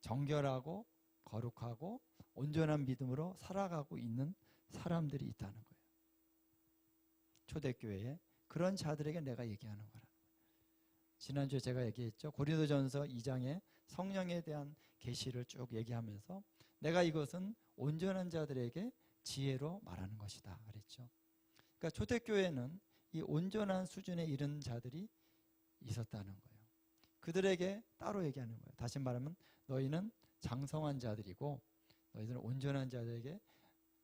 정결하고 거룩하고 온전한 믿음으로 살아가고 있는 사람들이 있다는 거예요. 초대교회에 그런 자들에게 내가 얘기하는 거라는 거예요. 지난주에 제가 얘기했죠. 고린도전서 2장에 성령에 대한 계시를 쭉 얘기하면서 내가 이것은 온전한 자들에게 지혜로 말하는 것이다 그랬죠. 그러니까 초대교회는 이 온전한 수준에 이른 자들이 있었다는 거예요. 그들에게 따로 얘기하는 거예요. 다시 말하면 너희는 장성한 자들이고 너희들은 온전한 자들에게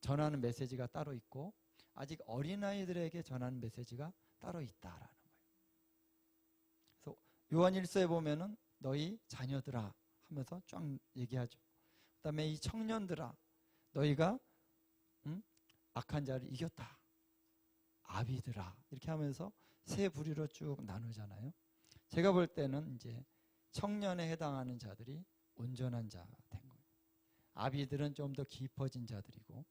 전하는 메시지가 따로 있고 아직 어린아이들에게 전하는 메시지가 따로 있다라는 거예요. 그래서 요한 1서에 보면은 너희 자녀들아 하면서 쫙 얘기하죠. 그 다음에 이 청년들아 너희가 악한 자를 이겼다. 아비들아 이렇게 하면서 세 부류로 쭉 나누잖아요. 제가 볼 때는 이제 청년에 해당하는 자들이 온전한 자가 된 거예요. 아비들은 좀 더 깊어진 자들이고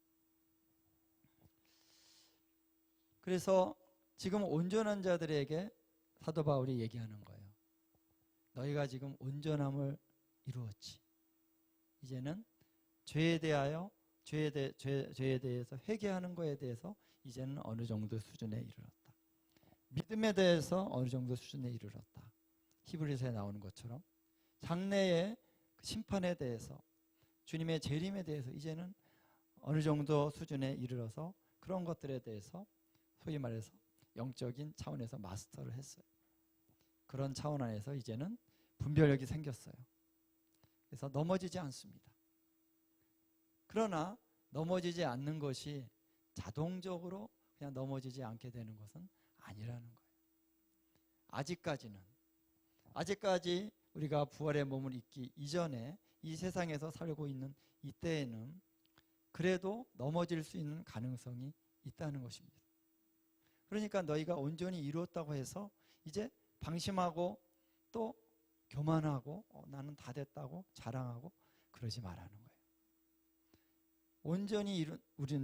그래서 지금 온전한 자들에게 사도 바울이 얘기하는 거예요. 너희가 지금 온전함을 이루었지. 이제는 죄에 대해서 회개하는 거에 대해서 이제는 어느 정도 수준에 이르렀다. 믿음에 대해서 어느 정도 수준에 이르렀다. 히브리서에 나오는 것처럼 장래의 심판에 대해서 주님의 재림에 대해서 이제는 어느 정도 수준에 이르러서 그런 것들에 대해서 소위 말해서 영적인 차원에서 마스터를 했어요. 그런 차원 안에서 이제는 분별력이 생겼어요. 그래서 넘어지지 않습니다. 그러나 넘어지지 않는 것이 자동적으로 그냥 넘어지지 않게 되는 것은 아니라는 거예요. 아직까지 우리가 부활의 몸을 입기 이전에 이 세상에서 살고 있는 이때에는 그래도 넘어질 수 있는 가능성이 있다는 것입니다. 그러니까 너희가 온전히 이루었다고 해서 이제 방심하고 또 교만하고 나는 다 됐다고 자랑하고 그러지 말라는 거예요. 온전히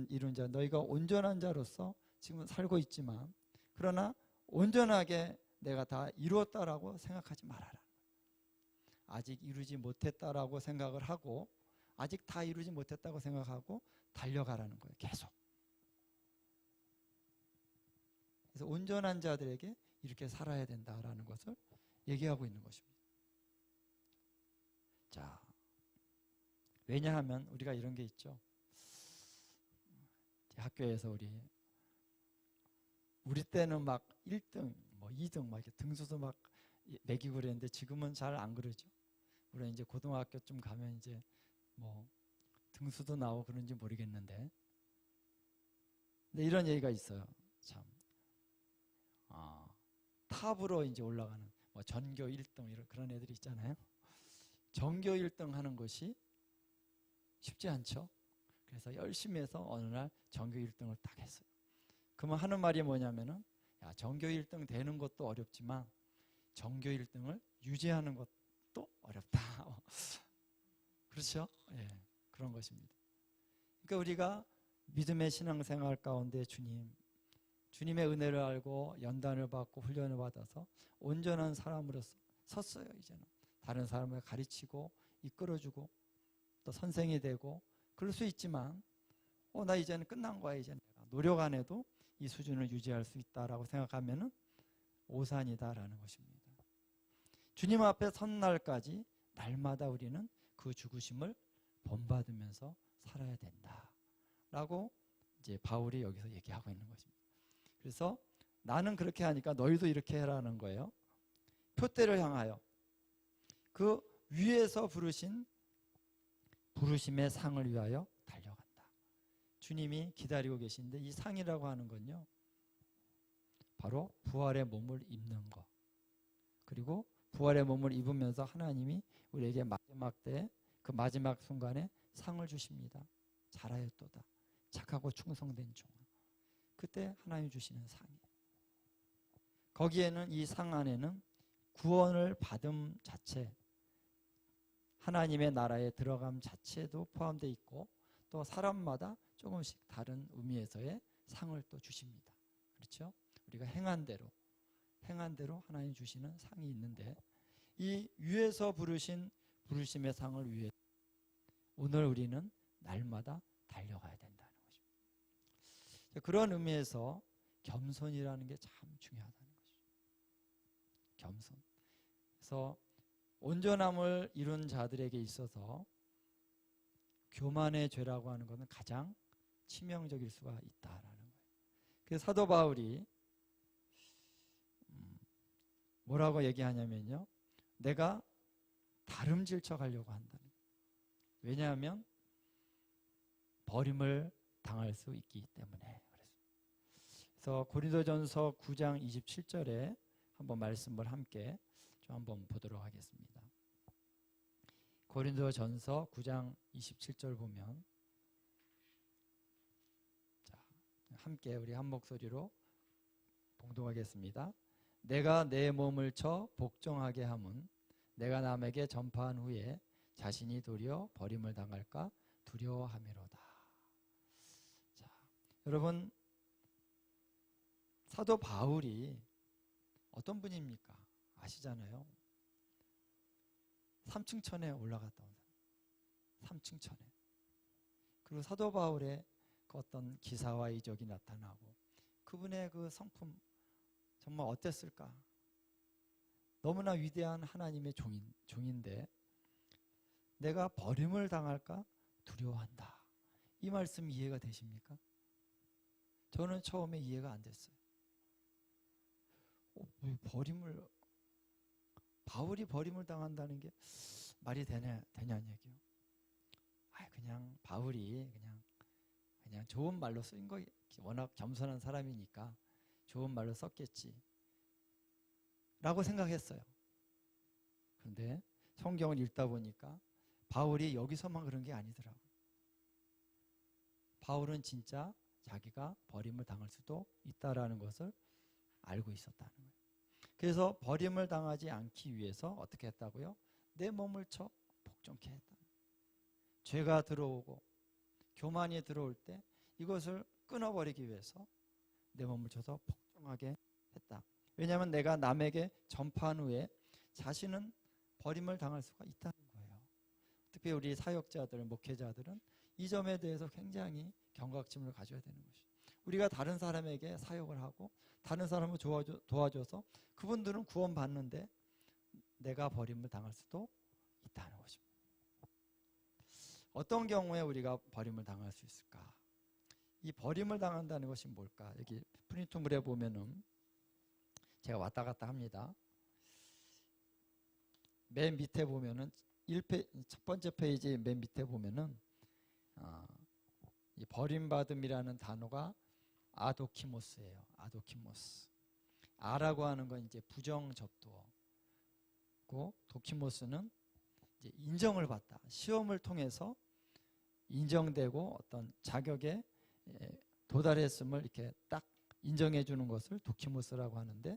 이룬 자, 너희가 온전한 자로서 지금 살고 있지만 그러나 온전하게 내가 다 이루었다라고 생각하지 말아라. 아직 이루지 못했다라고 생각을 하고 아직 다 이루지 못했다고 생각하고 달려가라는 거예요. 계속. 그래서 온전한 자들에게 이렇게 살아야 된다라는 것을 얘기하고 있는 것입니다. 자, 왜냐하면 우리가 이런 게 있죠. 학교에서 우리 때는 막 1등, 뭐 2등 막 이렇게 등수도 막 매기고 그랬는데 지금은 잘 안 그러죠. 우리가 이제 고등학교쯤 가면 이제 뭐 등수도 나오고 그런지 모르겠는데, 근데 이런 얘기가 있어요. 참, 탑으로 이제 올라가는 뭐 전교 1등 이런 그런 애들이 있잖아요. 전교 1등 하는 것이 쉽지 않죠. 그래서 열심히 해서 어느 날 전교 1등을 딱 했어요. 그러면 하는 말이 뭐냐면은 야, 전교 1등 되는 것도 어렵지만 전교 1등을 유지하는 것도 어렵다. 그렇죠? 예, 그런 것입니다. 그러니까 우리가 믿음의 신앙생활 가운데 주님 주님의 은혜를 알고 연단을 받고 훈련을 받아서 온전한 사람으로서 섰어요. 이제는 다른 사람을 가르치고 이끌어주고 또 선생이 되고 그럴 수 있지만 나 이제는 끝난 거야. 이제 내가 노력 안 해도 이 수준을 유지할 수 있다라고 생각하면은 오산이다라는 것입니다. 주님 앞에 선 날까지 날마다 우리는 그 죽으심을 본받으면서 살아야 된다라고 이제 바울이 여기서 얘기하고 있는 것입니다. 그래서 나는 그렇게 하니까 너희도 이렇게 해라는 거예요. 표대를 향하여 그 위에서 부르신 부르심의 상을 위하여 달려간다. 주님이 기다리고 계신데 이 상이라고 하는 건요, 바로 부활의 몸을 입는 것, 그리고 부활의 몸을 입으면서 하나님이 우리에게 마지막 때 그 마지막 순간에 상을 주십니다. 잘하였도다 착하고 충성된 종아. 그때 하나님 주시는 상이에요. 거기에는 이 상 안에는 구원을 받음 자체, 하나님의 나라에 들어감 자체도 포함되어 있고 또 사람마다 조금씩 다른 의미에서의 상을 또 주십니다. 그렇죠? 우리가 행한 대로 하나님 주시는 상이 있는데 이 위에서 부르신 부르심의 상을 위해 오늘 우리는 날마다 달려가야 된다는 것입니다. 그런 의미에서 겸손이라는 게 참 중요하다는 것이죠. 겸손. 그래서 온전함을 이룬 자들에게 있어서 교만의 죄라고 하는 것은 가장 치명적일 수가 있다라는 거예요. 그래서 사도 바울이 뭐라고 얘기하냐면요, 내가 다름질 척하려고 한다는 거예요. 왜냐하면 버림을 당할 수 있기 때문에. 그래서 고린도전서 9장 27절에 한번 말씀을 함께 좀 한번 보도록 하겠습니다. 고린도전서 9장 27절 보면, 자, 함께 우리 한 목소리로 봉독하겠습니다. 내가 내 몸을 쳐 복종하게 함은 내가 남에게 전파한 후에 자신이 도리어 버림을 당할까 두려워함이로다. 자, 여러분, 사도 바울이 어떤 분입니까? 아시잖아요. 3층 천에 올라갔다 온 사람. 3층 천에. 그리고 사도 바울의 그 어떤 기사와 이적이 나타나고 그분의 그 성품 정말 어땠을까? 너무나 위대한 하나님의 종인데 내가 버림을 당할까 두려워한다. 이 말씀 이해가 되십니까? 저는 처음에 이해가 안 됐어요. 바울이 버림을 당한다는 게 말이 되냐는 얘기요. 그냥 바울이 그냥 좋은 말로 쓴 거, 워낙 겸손한 사람이니까 좋은 말로 썼겠지 라고 생각했어요. 그런데 성경을 읽다 보니까 바울이 여기서만 그런 게 아니더라고요. 바울은 진짜 자기가 버림을 당할 수도 있다라는 것을 알고 있었다는 거예요. 그래서 버림을 당하지 않기 위해서 어떻게 했다고요? 내 몸을 쳐 복종케 했다. 죄가 들어오고 교만이 들어올 때 이것을 끊어버리기 위해서 내 몸을 쳐서 복종하게 했다. 왜냐하면 내가 남에게 전파한 후에 자신은 버림을 당할 수가 있다는 거예요. 특히 우리 사역자들, 목회자들은 이 점에 대해서 굉장히 경각심을 가져야 되는 것이죠. 우리가 다른 사람에게 사역을 하고 다른 사람을 도와줘서 그분들은 구원받는데 내가 버림을 당할 수도 있다는 것입니다. 어떤 경우에 우리가 버림을 당할 수 있을까? 이 버림을 당한다는 것이 뭘까? 여기 프린트물에 보면은 제가 왔다 갔다 합니다. 맨 밑에 보면은 첫 번째 페이지 맨 밑에 보면은 이 버림받음이라는 단어가 아도키모스예요. 아도키모스. 아라고 하는 건 이제 부정접두어고, 도키모스는 이제 인정을 받다. 시험을 통해서 인정되고 어떤 자격에 도달했음을 이렇게 딱 인정해 주는 것을 도키모스라고 하는데,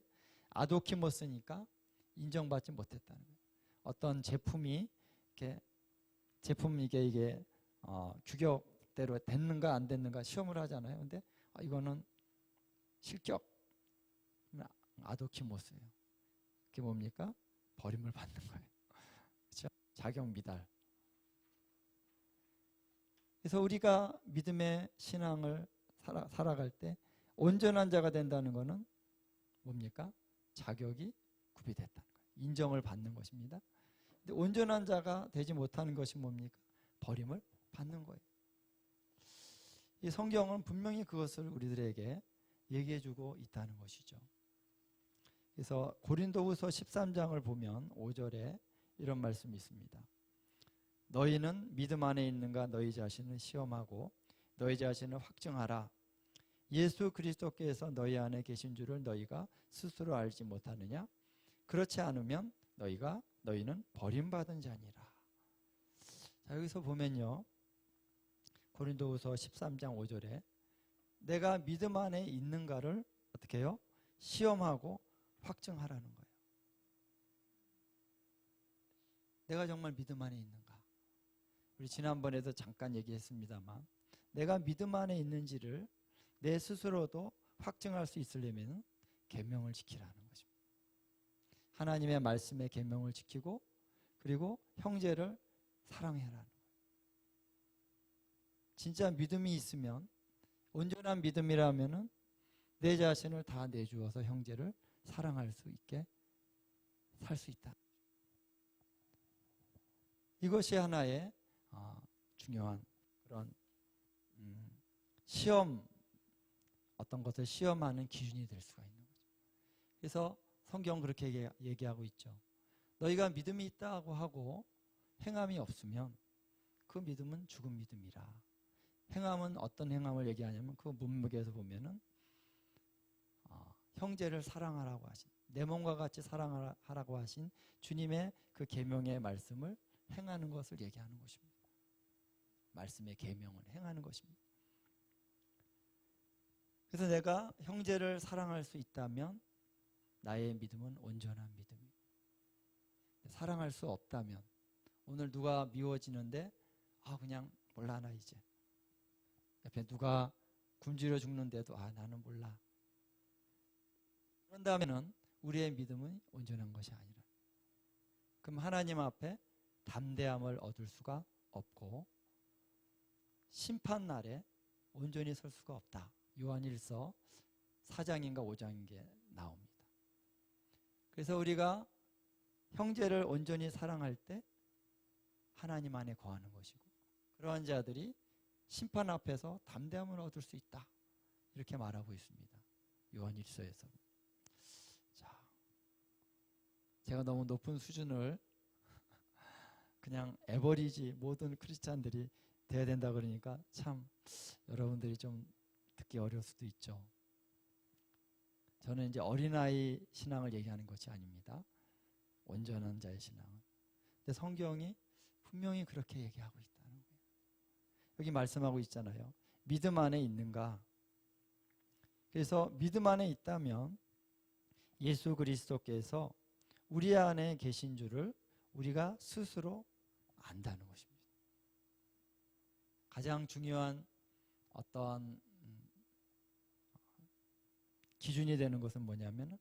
아도키모스니까 인정받지 못했다는 거예요. 어떤 제품이 이게 규격대로 됐는가 안 됐는가 시험을 하잖아요. 근데 이거는 실격. 아도키모스예요. 그게 뭡니까? 버림을 받는 거예요. 그렇죠? 자격 미달. 그래서 우리가 믿음의 신앙을 살아갈 때 온전한 자가 된다는 것은 뭡니까? 자격이 구비됐다는 거예요. 인정을 받는 것입니다. 근데 온전한 자가 되지 못하는 것이 뭡니까? 버림을 받는 거예요. 이 성경은 분명히 그것을 우리들에게 얘기해주고 있다는 것이죠. 그래서 고린도후서 13장을 보면 5절에 이런 말씀이 있습니다. 너희는 믿음 안에 있는가 너희 자신을 시험하고 너희 자신을 확증하라. 예수 그리스도께서 너희 안에 계신 줄을 너희가 스스로 알지 못하느냐? 그렇지 않으면 너희는 버림받은 자니라. 자, 여기서 보면요, 고린도후서 13장 5절에 내가 믿음 안에 있는가를 어떻게 해요? 시험하고 확증하라는 거예요. 내가 정말 믿음 안에 있는가? 우리 지난번에도 잠깐 얘기했습니다만 내가 믿음 안에 있는지를 내 스스로도 확증할 수 있으려면 계명을 지키라는 것입니다. 하나님의 말씀의 계명을 지키고 그리고 형제를 사랑해라는 거예요. 진짜 믿음이 있으면 온전한 믿음이라면은 내 자신을 다 내주어서 형제를 사랑할 수 있게 살 수 있다. 이것이 하나의 중요한 그런 시험, 어떤 것을 시험하는 기준이 될 수가 있는 거죠. 그래서 성경은 그렇게 얘기하고 있죠. 너희가 믿음이 있다고 하고 행함이 없으면 그 믿음은 죽은 믿음이라. 행함은 어떤 행함을 얘기하냐면 그 문맥에서 보면은 형제를 사랑하라고 하신, 내 몸과 같이 사랑하라고 하신 주님의 그 계명의 말씀을 행하는 것을 얘기하는 것입니다. 말씀의 계명을 행하는 것입니다. 그래서 내가 형제를 사랑할 수 있다면 나의 믿음은 온전한 믿음이에요. 사랑할 수 없다면 오늘 누가 미워지는데 그냥 몰라 나 이제 옆에 누가 굶주려 죽는데도 나는 몰라. 그런다면은 우리의 믿음은 온전한 것이 아니라 그럼 하나님 앞에 담대함을 얻을 수가 없고 심판날에 온전히 설 수가 없다. 요한일서 4장인가 5장인 나옵니다. 그래서 우리가 형제를 온전히 사랑할 때 하나님 안에 거하는 것이고 그러한 자들이 심판 앞에서 담대함을 얻을 수 있다. 이렇게 말하고 있습니다. 요한일서에서. 자, 제가 너무 높은 수준을 그냥 에버리지 모든 크리스찬들이 돼야 된다 그러니까 참 여러분들이 좀 듣기 어려울 수도 있죠. 저는 이제 어린아이 신앙을 얘기하는 것이 아닙니다. 온전한 자의 신앙은. 근데 성경이 분명히 그렇게 얘기하고 있다는 거예요. 여기 말씀하고 있잖아요. 믿음 안에 있는가? 그래서 믿음 안에 있다면 예수 그리스도께서 우리 안에 계신 줄을 우리가 스스로 안다는 것입니다. 가장 중요한 어떠한 기준이 되는 것은 뭐냐면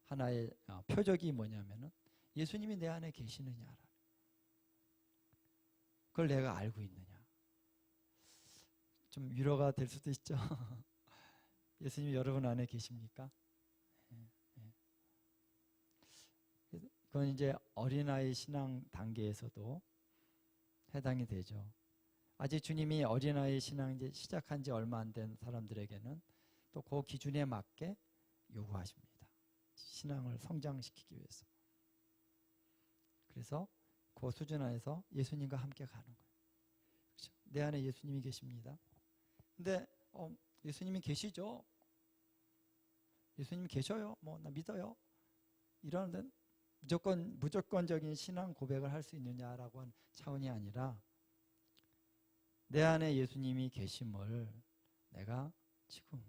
하나의 표적이 뭐냐면 예수님이 내 안에 계시느냐라. 그걸 내가 알고 있느냐. 좀 위로가 될 수도 있죠. 예수님이 여러분 안에 계십니까? 그건 이제 어린아이 신앙 단계에서도 해당이 되죠. 아직 주님이 어린아이 신앙 이제 시작한 지 얼마 안 된 사람들에게는 또 그 기준에 맞게 요구하십니다. 신앙을 성장시키기 위해서. 그래서 그 수준 안에서 예수님과 함께 가는 거예요. 그렇죠? 내 안에 예수님이 계십니다. 근데 예수님이 계시죠? 예수님이 계셔요? 나 믿어요? 이러는데 무조건적인 신앙 고백을 할 수 있느냐라고 하는 차원이 아니라 내 안에 예수님이 계심을 내가 지금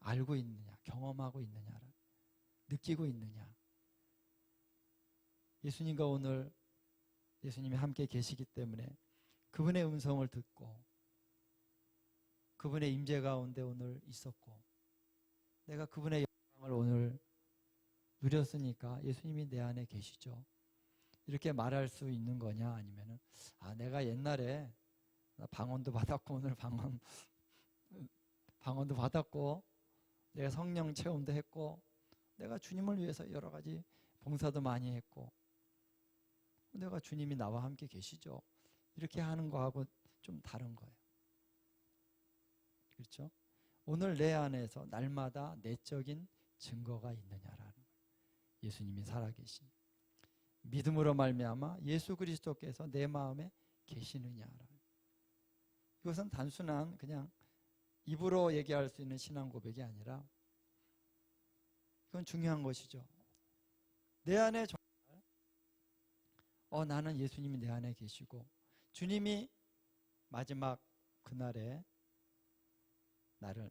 알고 있느냐, 경험하고 있느냐, 느끼고 있느냐. 예수님과 오늘 예수님이 함께 계시기 때문에 그분의 음성을 듣고 그분의 임재 가운데 오늘 있었고 내가 그분의 영광을 오늘 누렸으니까 예수님이 내 안에 계시죠. 이렇게 말할 수 있는 거냐? 아니면은 내가 옛날에 방언도 받았고 오늘 방언도 받았고 내가 성령 체험도 했고 내가 주님을 위해서 여러 가지 봉사도 많이 했고 내가 주님이 나와 함께 계시죠. 이렇게 하는 거하고 좀 다른 거예요. 그렇죠? 오늘 내 안에서 날마다 내적인 증거가 있느냐라는 거예요. 예수님이 살아계신 믿음으로 말미암아 예수 그리스도께서 내 마음에 계시느냐라는. 이것은 단순한 그냥 입으로 얘기할 수 있는 신앙 고백이 아니라 이건 중요한 것이죠. 내 안에 정말 나는 예수님이 내 안에 계시고 주님이 마지막 그날에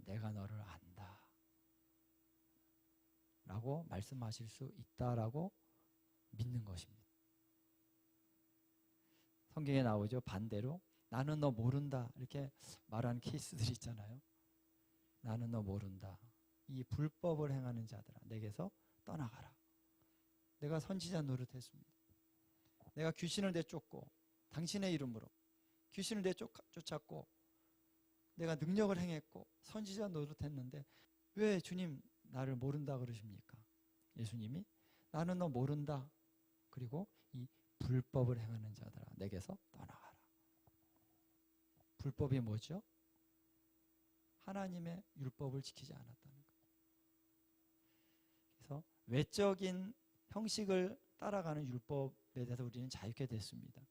내가 너를 안다 라고 말씀하실 수 있다라고 믿는 것입니다. 성경에 나오죠. 반대로 나는 너 모른다 이렇게 말하는 케이스들이 있잖아요. 나는 너 모른다. 이 불법을 행하는 자들아 내게서 떠나가라. 내가 선지자 노릇했습니다. 내가 귀신을 내쫓고 당신의 이름으로 귀신을 내쫓았고 내가 능력을 행했고 선지자 노릇했는데 왜 주님 나를 모른다 그러십니까? 예수님이 나는 너 모른다. 그리고 이 불법을 행하는 자들아 내게서 떠나가라. 불법이 뭐죠? 하나님의 율법을 지키지 않았다는 거예요. 그래서 외적인 형식을 따라가는 율법에 대해서 우리는 자유케 됐습니다.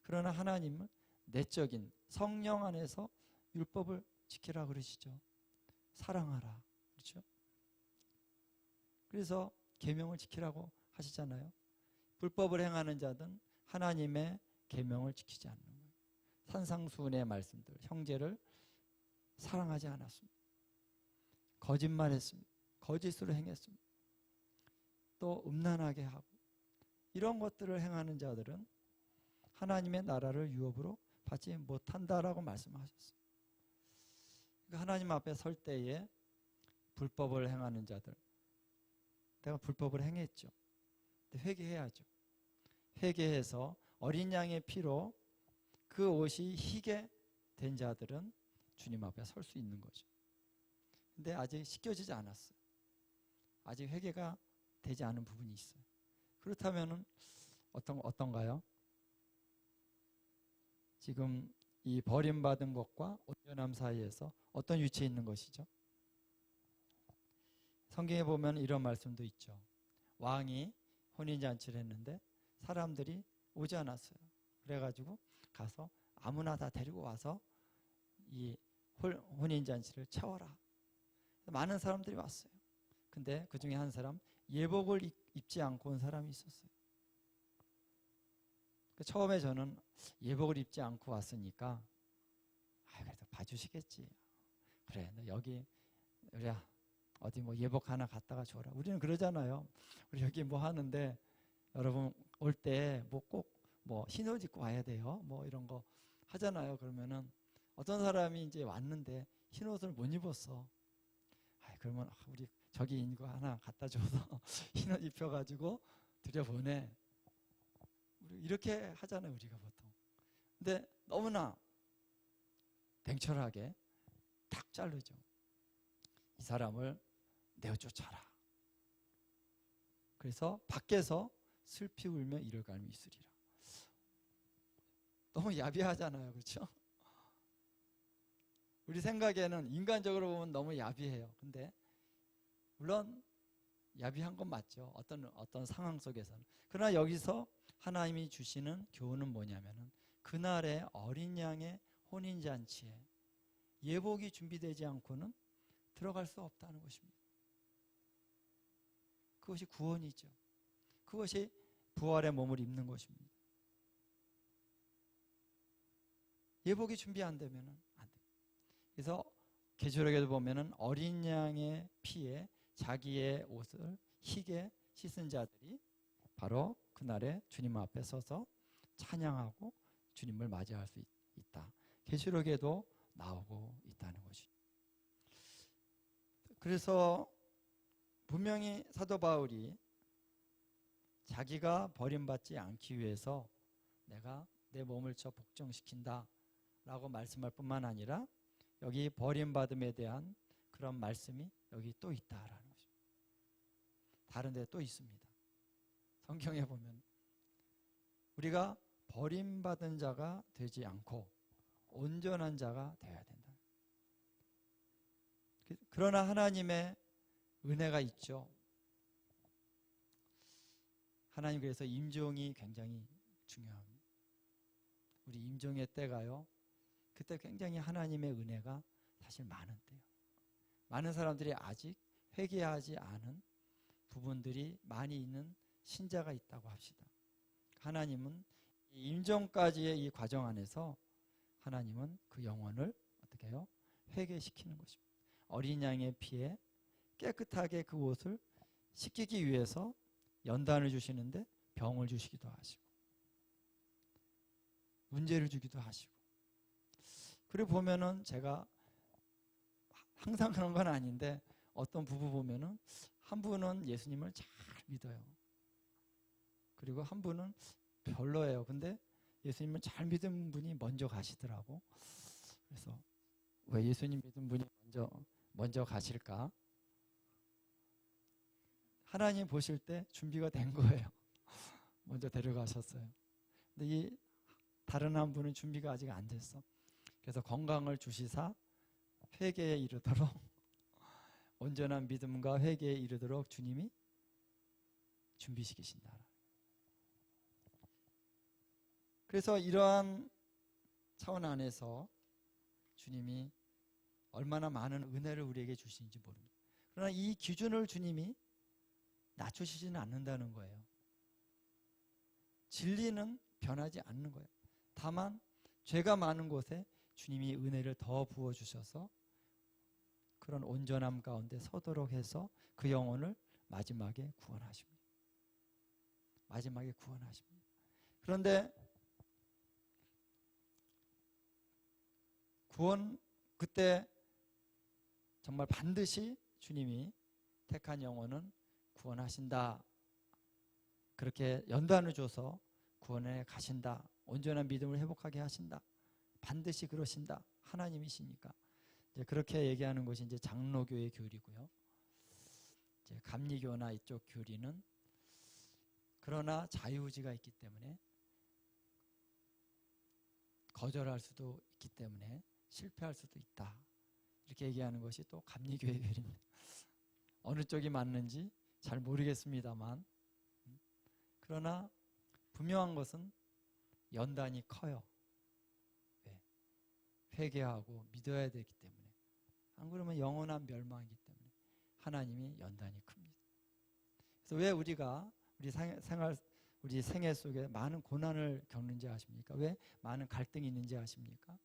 그러나 하나님은 내적인 성령 안에서 율법을 지키라 그러시죠. 사랑하라. 그렇죠? 그래서 계명을 지키라고 하시잖아요. 불법을 행하는 자들은 하나님의 계명을 지키지 않는 거예요. 산상수훈의 말씀들, 형제를 사랑하지 않았습니다. 거짓말했습니다. 거짓으로 행했습니다. 또 음란하게 하고 이런 것들을 행하는 자들은 하나님의 나라를 유업으로 받지 못한다라고 말씀하셨어요. 그러니까 하나님 앞에 설 때에 불법을 행하는 자들, 내가 불법을 행했죠. 근데 회개해야죠. 회개해서 어린 양의 피로 그 옷이 희게 된 자들은 주님 앞에 설 수 있는 거죠. 근데 아직 씻겨지지 않았어요. 아직 회개가 되지 않은 부분이 있어요. 그렇다면 어떤가요? 지금 이 버림받은 것과 온전함 사이에서 어떤 위치에 있는 것이죠? 성경에 보면 이런 말씀도 있죠. 왕이 혼인잔치를 했는데 사람들이 오지 않았어요. 그래가지고 가서 아무나 다 데리고 와서 이 혼인잔치를 채워라. 많은 사람들이 왔어요. 근데 그 중에 한 사람 예복을 입지 않고 온 사람이 있었어요. 처음에 저는 예복을 입지 않고 왔으니까 그래도 봐주시겠지. 그래 너 여기 그래 어디 뭐 예복 하나 갖다가 줘라. 우리는 그러잖아요. 우리 여기 뭐 하는데 여러분 올 때 뭐 꼭 뭐 흰옷 입고 와야 돼요. 뭐 이런 거 하잖아요. 그러면은 어떤 사람이 이제 왔는데 흰옷을 못 입었어. 그러면 우리 저기 있는 거 하나 갖다 줘서 흰옷 입혀가지고 들여보내. 우리 이렇게 하잖아요. 우리가 보통. 근데 너무나 냉철하게 탁 자르죠. 이 사람을 내어쫓아라. 그래서 밖에서 슬피 울며 이를 갈미 있으리라. 너무 야비하잖아요. 그렇죠? 우리 생각에는 인간적으로 보면 너무 야비해요. 근데 물론 야비한 건 맞죠. 어떤 상황 속에서는. 그러나 여기서 하나님이 주시는 교훈은 뭐냐면은 그날의 어린 양의 혼인잔치에 예복이 준비되지 않고는 들어갈 수 없다는 것입니다. 그것이 구원이죠. 그것이 부활의 몸을 입는 것입니다. 예복이 준비 안 되면은 안 돼요. 그래서 계시록에도 보면은 어린 양의 피에 자기의 옷을 희게 씻은 자들이 바로 그날에 주님 앞에 서서 찬양하고 주님을 맞이할 수 있다. 계시록에도 나오고 있다는 것이죠. 그래서 분명히 사도 바울이 자기가 버림받지 않기 위해서 내가 내 몸을 쳐 복종시킨다 라고 말씀할 뿐만 아니라 여기 버림받음에 대한 그런 말씀이 여기 또 있다라는 것입니다. 다른 데 또 있습니다. 성경에 보면 우리가 버림받은 자가 되지 않고 온전한 자가 되어야 된다. 그러나 하나님의 은혜가 있죠. 하나님 그래서 임종이 굉장히 중요합니다. 우리 임종의 때가요. 그때 굉장히 하나님의 은혜가 사실 많은 때요. 많은 사람들이 아직 회개하지 않은 부분들이 많이 있는 신자가 있다고 합시다. 하나님은 임종까지의 이 과정 안에서 하나님은 그 영혼을 어떻게 해요? 회개시키는 것입니다. 어린 양의 피에 깨끗하게 그 옷을 씻기기 위해서 연단을 주시는데 병을 주시기도 하시고 문제를 주기도 하시고, 그리고 보면은 제가 항상 그런 건 아닌데 어떤 부부 보면은 한 분은 예수님을 잘 믿어요. 그리고 한 분은 별로예요. 근데 예수님을 잘 믿은 분이 먼저 가시더라고. 그래서 왜 예수님 믿은 분이 먼저 가실까? 하나님 보실 때 준비가 된 거예요. 먼저 데려가셨어요. 근데 이 다른 한 분은 준비가 아직 안 됐어. 그래서 건강을 주시사 회개에 이르도록 온전한 믿음과 회개에 이르도록 주님이 준비시키신다. 그래서 이러한 차원 안에서 주님이 얼마나 많은 은혜를 우리에게 주시는지 모릅니다. 그러나 이 기준을 주님이 낮추시지는 않는다는 거예요. 진리는 변하지 않는 거예요. 다만 죄가 많은 곳에 주님이 은혜를 더 부어주셔서 그런 온전함 가운데 서도록 해서 그 영혼을 마지막에 구원하십니다. 마지막에 구원하십니다. 그런데 구원 그때 정말 반드시 주님이 택한 영혼은 구원하신다. 그렇게 연단을 줘서 구원에 가신다. 온전한 믿음을 회복하게 하신다. 반드시 그러신다. 하나님이시니까. 이제 그렇게 얘기하는 것이 이제 장로교의 교리고요. 이제 감리교나 이쪽 교리는 그러나 자유의지가 있기 때문에 거절할 수도 있기 때문에 실패할 수도 있다. 이렇게 얘기하는 것이 또 감리교의 교리입니다. 어느 쪽이 맞는지 잘 모르겠습니다만, 그러나 분명한 것은 연단이 커요. 왜? 회개하고 믿어야 되기 때문에. 안 그러면 영원한 멸망이기 때문에 하나님이 연단이 큽니다. 그래서 왜 우리가 우리 생애 속에 많은 고난을 겪는지 아십니까? 왜 많은 갈등이 있는지 아십니까?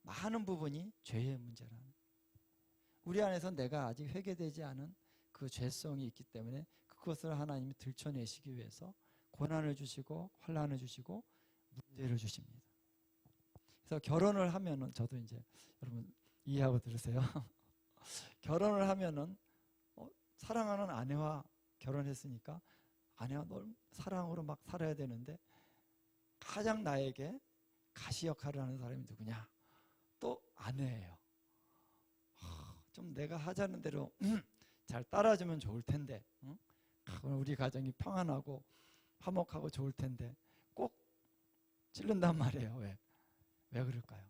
많은 부분이 죄의 문제라는. 우리 안에서 내가 아직 회개되지 않은 그 죄성이 있기 때문에 그것을 하나님이 들춰내시기 위해서 고난을 주시고 환난을 주시고 문제를 주십니다. 그래서 결혼을 하면은, 저도 이제 여러분 이해하고 들으세요. 결혼을 하면은 사랑하는 아내와 결혼했으니까 아내와 널 사랑으로 막 살아야 되는데 가장 나에게 가시 역할을 하는 사람이 누구냐? 또 아내예요. 좀 내가 하자는 대로 잘 따라주면 좋을 텐데, 응? 우리 가정이 평안하고 화목하고 좋을 텐데 꼭 찌른단 말이에요. 왜 그럴까요?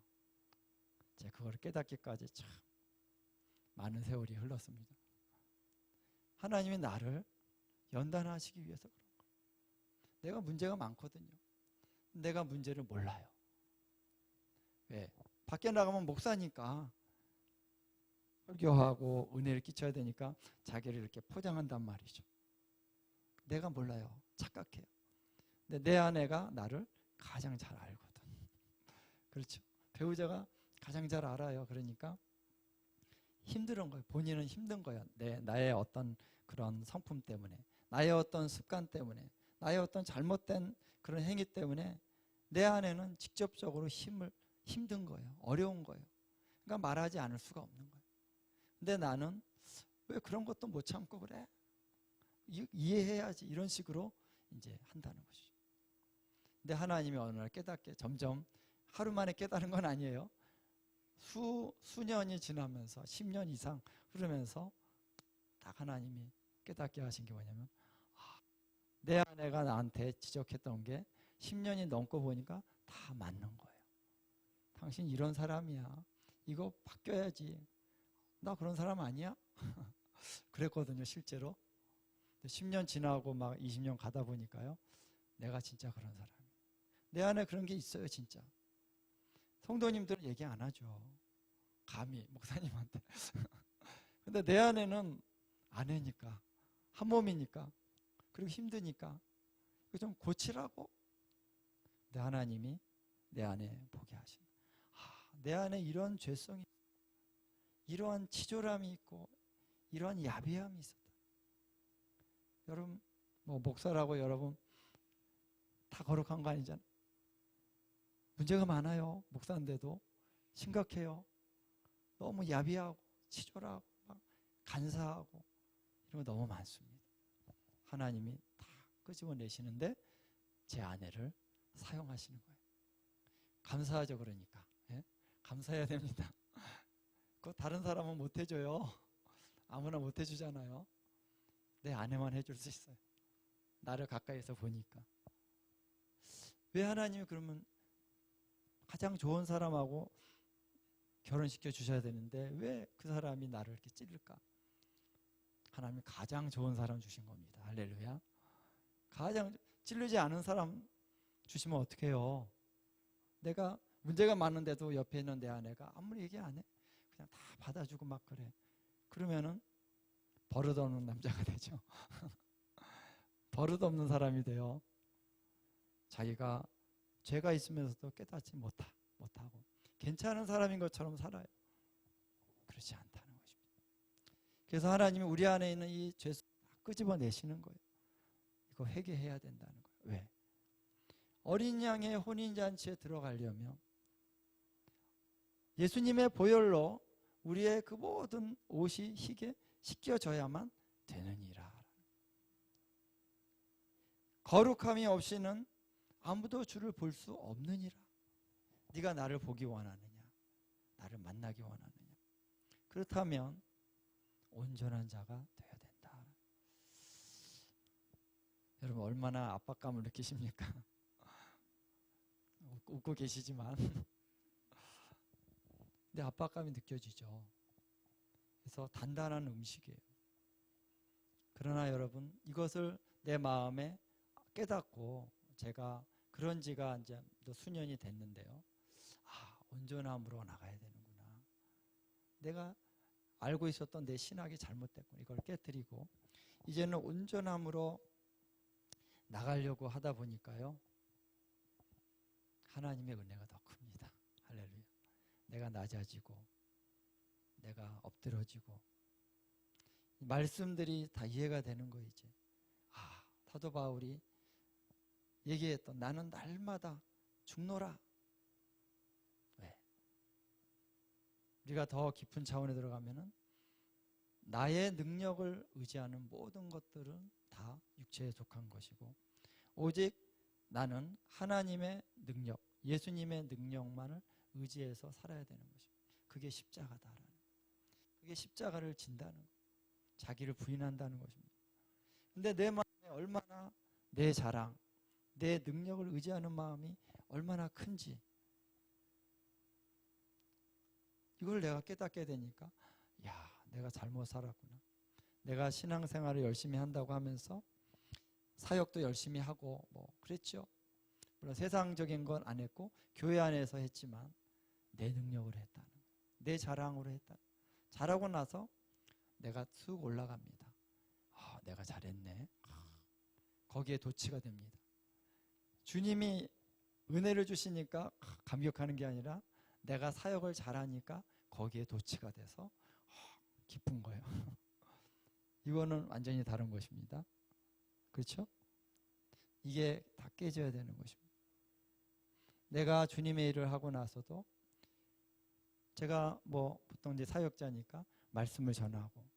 제가 그걸 깨닫기까지 참 많은 세월이 흘렀습니다. 하나님이 나를 연단하시기 위해서 그런 거예요. 내가 문제가 많거든요. 내가 문제를 몰라요. 왜? 밖에 나가면 목사니까 설교하고 은혜를 끼쳐야 되니까 자기를 이렇게 포장한단 말이죠. 내가 몰라요. 착각해요. 근데 내 아내가 나를 가장 잘 알거든. 그렇죠. 배우자가 가장 잘 알아요. 그러니까 힘든 거예요. 본인은 힘든 거예요. 나의 어떤 그런 성품 때문에, 나의 어떤 습관 때문에, 나의 어떤 잘못된 그런 행위 때문에 내 아내는 직접적으로 힘든 거예요. 어려운 거예요. 그러니까 말하지 않을 수가 없는 거예요. 근데 나는 왜 그런 것도 못 참고 그래? 이해해야지. 이런 식으로 이제 한다는 것이죠. 근데 하나님이 어느 날 깨닫게 점점 하루 만에 깨달은 건 아니에요. 수년이 지나면서 10년 이상 흐르면서 딱 하나님이 깨닫게 하신 게 뭐냐면 내 아내가 나한테 지적했던 게 10년이 넘고 보니까 다 맞는 거예요. 당신 이런 사람이야. 이거 바뀌어야지. 나 그런 사람 아니야? 그랬거든요, 실제로. 10년 지나고 막 20년 가다 보니까요. 내가 진짜 그런 사람이에요. 내 안에 그런 게 있어요, 진짜. 성도님들은 얘기 안 하죠. 감히 목사님한테. 근데 내 안에는 아내니까, 한 몸이니까, 그리고 힘드니까 이거 좀 고치라고. 내 하나님이 내 안에 보게 하신다. 내 안에 이런 죄성이, 이러한 치졸함이 있고 이러한 야비함이 있었다. 여러분 뭐 목사라고 여러분 다 거룩한 거 아니잖아요. 문제가 많아요. 목사인데도 심각해요. 너무 야비하고 치졸하고 막 간사하고 이런 거 너무 많습니다. 하나님이 다 끄집어내시는데 제 아내를 사용하시는 거예요. 감사하죠. 그러니까 감사해야 됩니다. 그거 다른 사람은 못 해줘요. 아무나 못 해주잖아요. 내 아내만 해줄 수 있어요. 나를 가까이서 보니까. 왜 하나님이 그러면 가장 좋은 사람하고 결혼시켜 주셔야 되는데 왜 그 사람이 나를 이렇게 찌를까? 하나님이 가장 좋은 사람 주신 겁니다. 할렐루야. 가장 찌르지 않은 사람 주시면 어떻게 해요? 내가 문제가 많은데도 옆에 있는 내 아내가 아무리 얘기 안 해. 그냥 다 받아주고 막 그래. 그러면은 버릇없는 남자가 되죠. 버릇없는 사람이 돼요. 자기가 죄가 있으면서도 깨닫지 못하고 괜찮은 사람인 것처럼 살아요. 그렇지 않다는 것입니다. 그래서 하나님이 우리 안에 있는 이 죄 끄집어내시는 거예요. 이거 회개해야 된다는 거예요. 왜? 어린 양의 혼인잔치에 들어가려면 예수님의 보혈로 우리의 그 모든 옷이 희게 씻겨져야만 되느니라. 거룩함이 없이는 아무도 주를 볼 수 없느니라. 네가 나를 보기 원하느냐? 나를 만나기 원하느냐? 그렇다면 온전한 자가 되어야 된다. 여러분 얼마나 압박감을 느끼십니까? 웃고 계시지만 근데 압박감이 느껴지죠. 그래서 단단한 음식이에요. 그러나 여러분 이것을 내 마음에 깨닫고 제가 그런 지가 이제 수년이 됐는데요. 온전함으로 나가야 되는구나. 내가 알고 있었던 내 신학이 잘못됐구나. 이걸 깨뜨리고 이제는 온전함으로 나가려고 하다 보니까요. 하나님의 은혜가 더 큽니다. 할렐루야. 내가 낮아지고 내가 엎드러지고 말씀들이 다 이해가 되는 거 이제. 사도 바울이 얘기했던 나는 날마다 죽노라. 왜? 우리가 더 깊은 차원에 들어가면은 나의 능력을 의지하는 모든 것들은 다 육체에 속한 것이고 오직 나는 하나님의 능력, 예수님의 능력만을 의지해서 살아야 되는 것입니다. 그게 십자가다라는 거예요. 그게 십자가를 진다는 거예요. 자기를 부인한다는 것입니다. 근데 내 마음에 얼마나 내 자랑, 내 능력을 의지하는 마음이 얼마나 큰지 이걸 내가 깨닫게 되니까 내가 잘못 살았구나. 내가 신앙생활을 열심히 한다고 하면서 사역도 열심히 하고 뭐 그랬죠. 물론 세상적인 건 안 했고 교회 안에서 했지만 내 능력으로 했다는 거예요. 내 자랑으로 했다. 잘하고 나서 내가 쑥 올라갑니다. 내가 잘했네. 거기에 도취가 됩니다. 주님이 은혜를 주시니까 감격하는 게 아니라 내가 사역을 잘하니까 거기에 도취가 돼서 기쁜 거예요. 이거는 완전히 다른 것입니다. 그렇죠? 이게 다 깨져야 되는 것입니다. 내가 주님의 일을 하고 나서도 제가 뭐 보통 이제 사역자니까 말씀을 전하고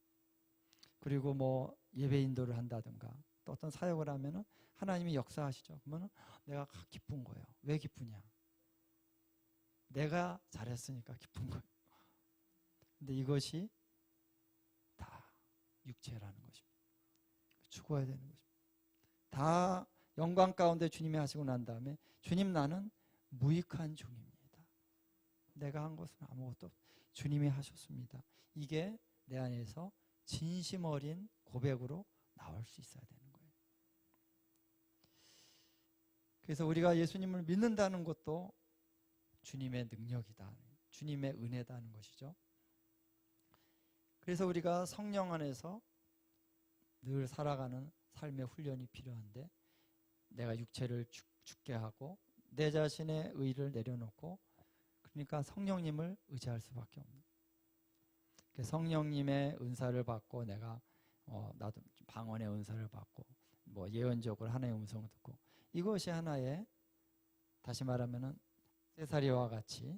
그리고 뭐 예배 인도를 한다든가 또 어떤 사역을 하면은 하나님이 역사하시죠. 그러면 내가 기쁜 거예요. 왜 기쁘냐? 내가 잘했으니까 기쁜 거예요. 근데 이것이 다 육체라는 것입니다. 죽어야 되는 것입니다. 다 영광 가운데 주님이 하시고 난 다음에 주님, 나는 무익한 종입니다. 내가 한 것은 아무것도 없. 주님이 하셨습니다. 이게 내 안에서 진심 어린 고백으로 나올 수 있어야 되는 거예요. 그래서 우리가 예수님을 믿는다는 것도 주님의 능력이다, 주님의 은혜다는 것이죠. 그래서 우리가 성령 안에서 늘 살아가는 삶의 훈련이 필요한데, 내가 육체를 죽게 하고 내 자신의 의를 내려놓고, 그러니까 성령님을 의지할 수밖에 없는. 성령님의 은사를 받고 내가 나도 방언의 은사를 받고 뭐 예언적으로 하나님의 음성을 듣고, 이것이 하나의, 다시 말하면은 세사리와 같이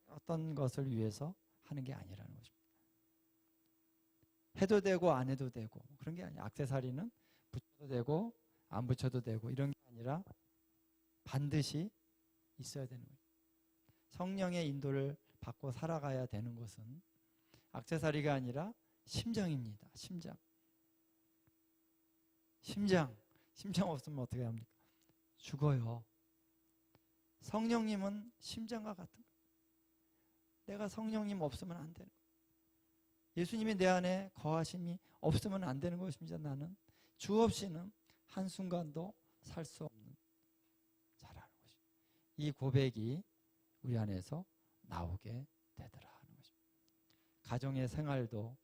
어떤 것을 위해서 하는 게 아니라는 것입니다. 해도 되고 안 해도 되고 그런 게 아니에요. 액세서리는 붙여도 되고 안 붙여도 되고 이런 게 아니라 반드시 있어야 되는 거예요. 성령의 인도를 받고 살아가야 되는 것은 액세서리가 아니라 심정입니다. 심장 없으면 어떻게 합니까? 죽어요. 성령님은 심장과 같은 거예요. 내가 성령님 없으면 안 되는 거예요. 예수님이 내 안에 거하심이 없으면 안 되는 것입니다. 나는 주 없이는 한순간도 살 수 없는 자라는 것입니다. 이 고백이 우리 안에서 나오게 되더라 하는 것입니다. 가정의 생활도,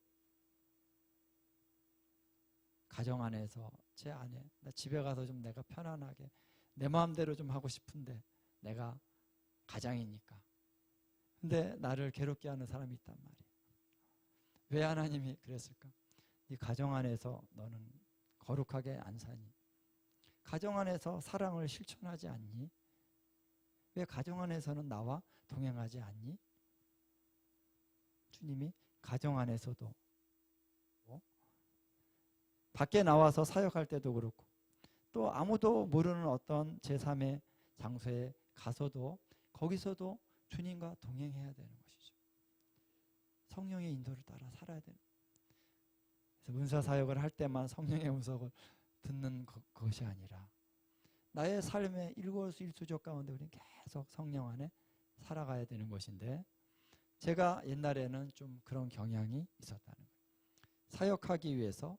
가정 안에서 제 아내, 나 집에 가서 좀 내가 편안하게 내 마음대로 좀 하고 싶은데, 내가 가장이니까. 근데 나를 괴롭게 하는 사람이 있단 말이에요. 왜 하나님이 그랬을까? 이 가정 안에서 너는 거룩하게 안 사니? 가정 안에서 사랑을 실천하지 않니? 왜 가정 안에서는 나와 동행하지 않니? 주님이 가정 안에서도, 밖에 나와서 사역할 때도 그렇고, 또 아무도 모르는 어떤 제3의 장소에 가서도 거기서도 주님과 동행해야 되는 것이죠. 성령의 인도를 따라 살아야 되는 거예요. 그래서 은사 사역을 할 때만 성령의 음성을 듣는 것이 아니라 나의 삶의 일거수일투족 가운데 우리는 계속 성령 안에 살아가야 되는 것인데, 제가 옛날에는 좀 그런 경향이 있었다는 거예요. 사역하기 위해서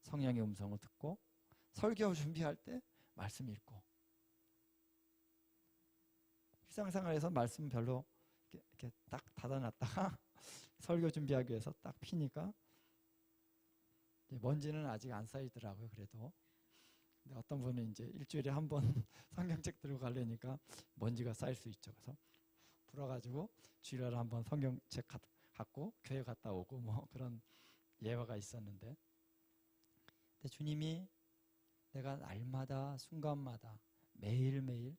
성령의 음성을 듣고, 설교 준비할 때 말씀 읽고, 일상생활에서 말씀 별로 이렇게 딱 닫아놨다가 설교 준비하기 위해서 딱 피니까 먼지는 아직 안 쌓이더라고요. 그래도. 근데 어떤 분은 이제 일주일에 한 번 성경책 들고 가려니까 먼지가 쌓일 수 있죠. 그래서 불어가지고 주일날 한 번 성경책 갖고 교회 갔다 오고 뭐 그런 예화가 있었는데, 근데 주님이 내가 날마다 순간마다 매일매일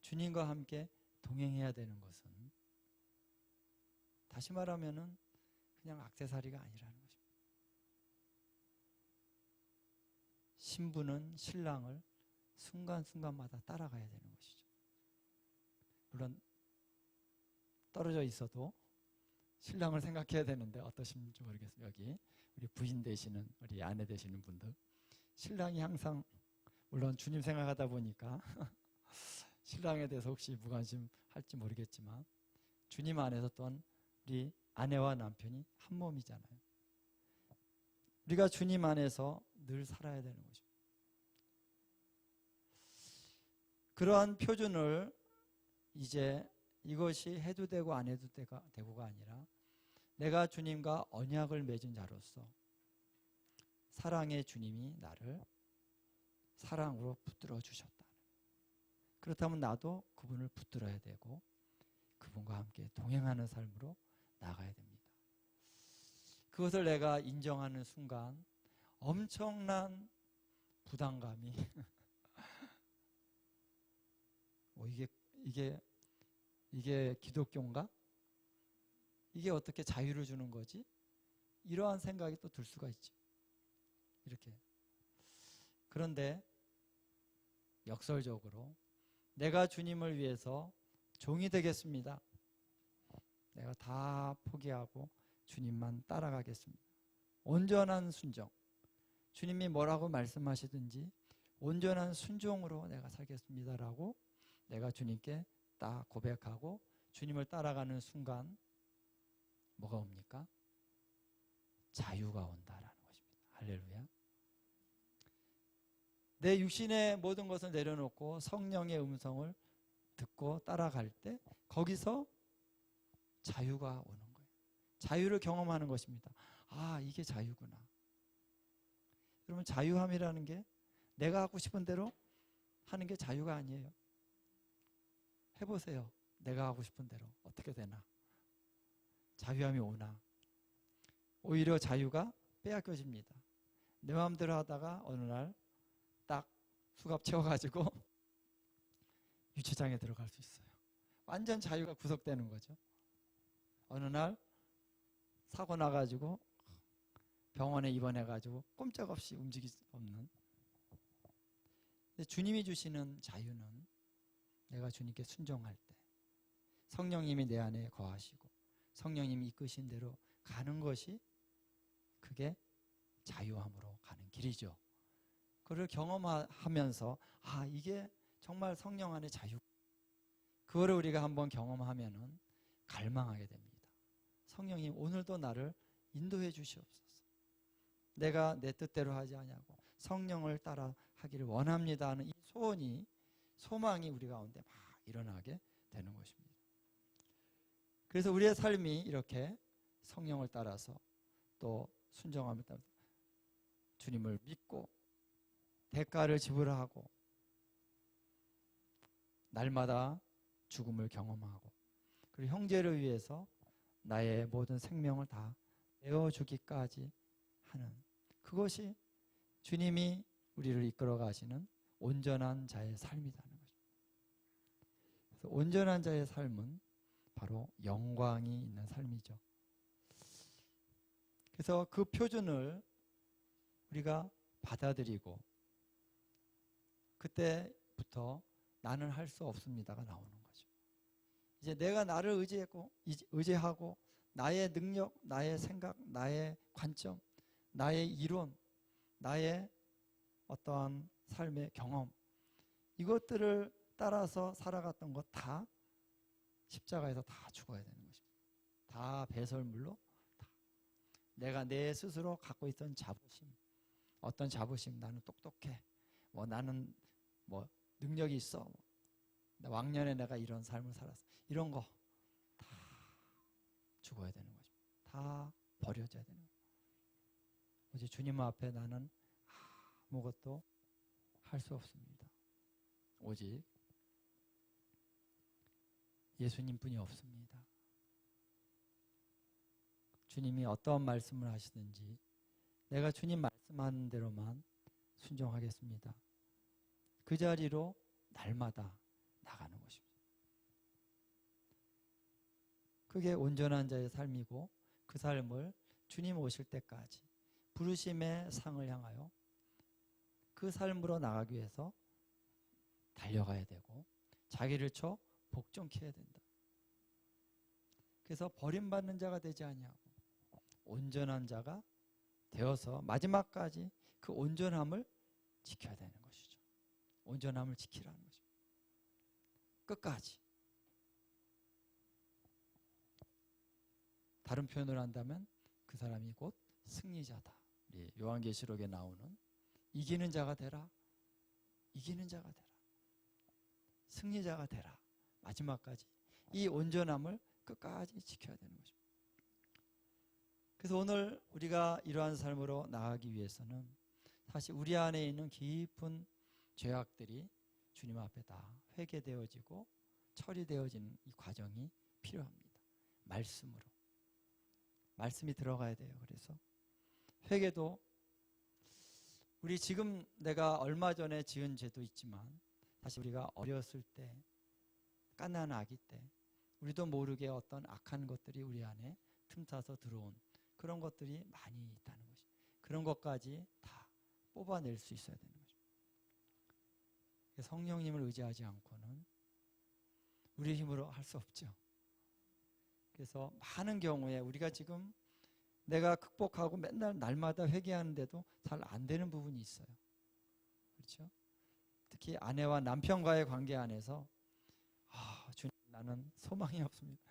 주님과 함께 동행해야 되는 것은, 다시 말하면은 그냥 액세서리가 아니라는 것입니다. 신부는 신랑을 순간순간마다 따라가야 되는 것이죠. 물론 떨어져 있어도 신랑을 생각해야 되는데, 어떠신지 모르겠어요. 여기 우리 부인 되시는, 우리 아내 되시는 분들, 신랑이 항상, 물론 주님 생각하다 보니까 신랑에 대해서 혹시 무관심 할지 모르겠지만, 주님 안에서 또한 우리 아내와 남편이 한 몸이잖아요. 우리가 주님 안에서 늘 살아야 되는 것입니다. 그러한 표준을 이제 이것이 해도 되고 안 해도 되고가 아니라, 내가 주님과 언약을 맺은 자로서 사랑의 주님이 나를 사랑으로 붙들어 주셨다. 그렇다면 나도 그분을 붙들어야 되고 그분과 함께 동행하는 삶으로 나가야 됩니다. 그것을 내가 인정하는 순간 엄청난 부담감이 이게 기독교인가? 이게 어떻게 자유를 주는 거지? 이러한 생각이 또 들 수가 있죠. 이렇게. 그런데 역설적으로 내가 주님을 위해서 종이 되겠습니다. 내가 다 포기하고 주님만 따라가겠습니다. 온전한 순종. 주님이 뭐라고 말씀하시든지 온전한 순종으로 내가 살겠습니다라고 내가 주님께 딱 고백하고 주님을 따라가는 순간 뭐가 옵니까? 자유가 온다라는 것입니다. 할렐루야. 내 육신의 모든 것을 내려놓고 성령의 음성을 듣고 따라갈 때 거기서 자유가 오는 거예요. 자유를 경험하는 것입니다. 아, 이게 자유구나. 여러분, 자유함이라는 게 내가 하고 싶은 대로 하는 게 자유가 아니에요. 해보세요. 내가 하고 싶은 대로 어떻게 되나? 자유함이 오나? 오히려 자유가 빼앗겨집니다. 내 마음대로 하다가 어느 날 딱 수갑 채워가지고 유치장에 들어갈 수 있어요. 완전 자유가 구속되는 거죠. 어느 날 사고 나가지고 병원에 입원해가지고 꼼짝없이 움직일 수 없는. 근데 주님이 주시는 자유는 내가 주님께 순종할 때 성령님이 내 안에 거하시고 성령님이 이끄신 대로 가는 것이 그게 자유함으로 가는 길이죠. 그걸 경험하면서 아, 이게 정말 성령 안의 자유. 그거를 우리가 한번 경험하면은 갈망하게 됩니다. 성령님 오늘도 나를 인도해 주시옵소서. 내가 내 뜻대로 하지 아니하고 성령을 따라 하기를 원합니다 하는 이 소원이, 소망이 우리 가운데 막 일어나게 되는 것입니다. 그래서 우리의 삶이 이렇게 성령을 따라서 또 순종함을 따라서 주님을 믿고 대가를 지불하고 날마다 죽음을 경험하고 그리고 형제를 위해서 나의 모든 생명을 다 내어주기까지 하는 그것이 주님이 우리를 이끌어 가시는 온전한 자의 삶이라는 것입니다. 그래서 온전한 자의 삶은 바로 영광이 있는 삶이죠. 그래서 그 표준을 우리가 받아들이고 그때부터 나는 할 수 없습니다가 나오는 거죠. 이제 내가 나를 의지하고 나의 능력, 나의 생각, 나의 관점, 나의 이론, 나의 어떠한 삶의 경험 이것들을 따라서 살아갔던 것 다 십자가에서 다 죽어야 되는 것입니다. 다 배설물로 다. 내가 내 스스로 갖고 있던 자부심, 어떤 자부심, 나는 똑똑해, 뭐 나는 뭐 능력이 있어, 왕년에 내가 이런 삶을 살았어, 이런 거 다 죽어야 되는 것입니다. 다 버려져야 되는 거예요. 이제 주님 앞에 나는 아무것도 할 수 없습니다. 오직 예수님뿐이 없습니다. 주님이 어떤 말씀을 하시든지 내가 주님 말씀하는 대로만 순종하겠습니다. 그 자리로 날마다 나가는 것입니다. 그게 온전한 자의 삶이고 그 삶을 주님 오실 때까지 부르심의 상을 향하여 그 삶으로 나가기 위해서 달려가야 되고 자기를 쳐 복종케 해야 된다. 그래서 버림받는 자가 되지 아니하고 온전한 자가 되어서 마지막까지 그 온전함을 지켜야 되는 것이죠. 온전함을 지키라는 것입니다. 끝까지. 다른 표현을 한다면 그 사람이 곧 승리자다. 요한계시록에 나오는 이기는 자가 되라. 이기는 자가 되라. 승리자가 되라. 마지막까지 이 온전함을 끝까지 지켜야 되는 것입니다. 그래서 오늘 우리가 이러한 삶으로 나아가기 위해서는 사실 우리 안에 있는 깊은 죄악들이 주님 앞에 다 회개되어지고 처리되어지는 이 과정이 필요합니다. 말씀으로. 말씀이 들어가야 돼요. 그래서 회개도 우리 지금 내가 얼마 전에 지은 죄도 있지만 사실 우리가 어렸을 때 갓난 아기 때 우리도 모르게 어떤 악한 것들이 우리 안에 틈타서 들어온 그런 것들이 많이 있다는 것이. 그런 것까지 다 뽑아낼 수 있어야 되는 거죠. 성령님을 의지하지 않고는 우리 힘으로 할 수 없죠. 그래서 많은 경우에 우리가 지금 내가 극복하고 맨날 날마다 회개하는데도 잘 안 되는 부분이 있어요. 그렇죠? 특히 아내와 남편과의 관계 안에서 주님, 나는 소망이 없습니다.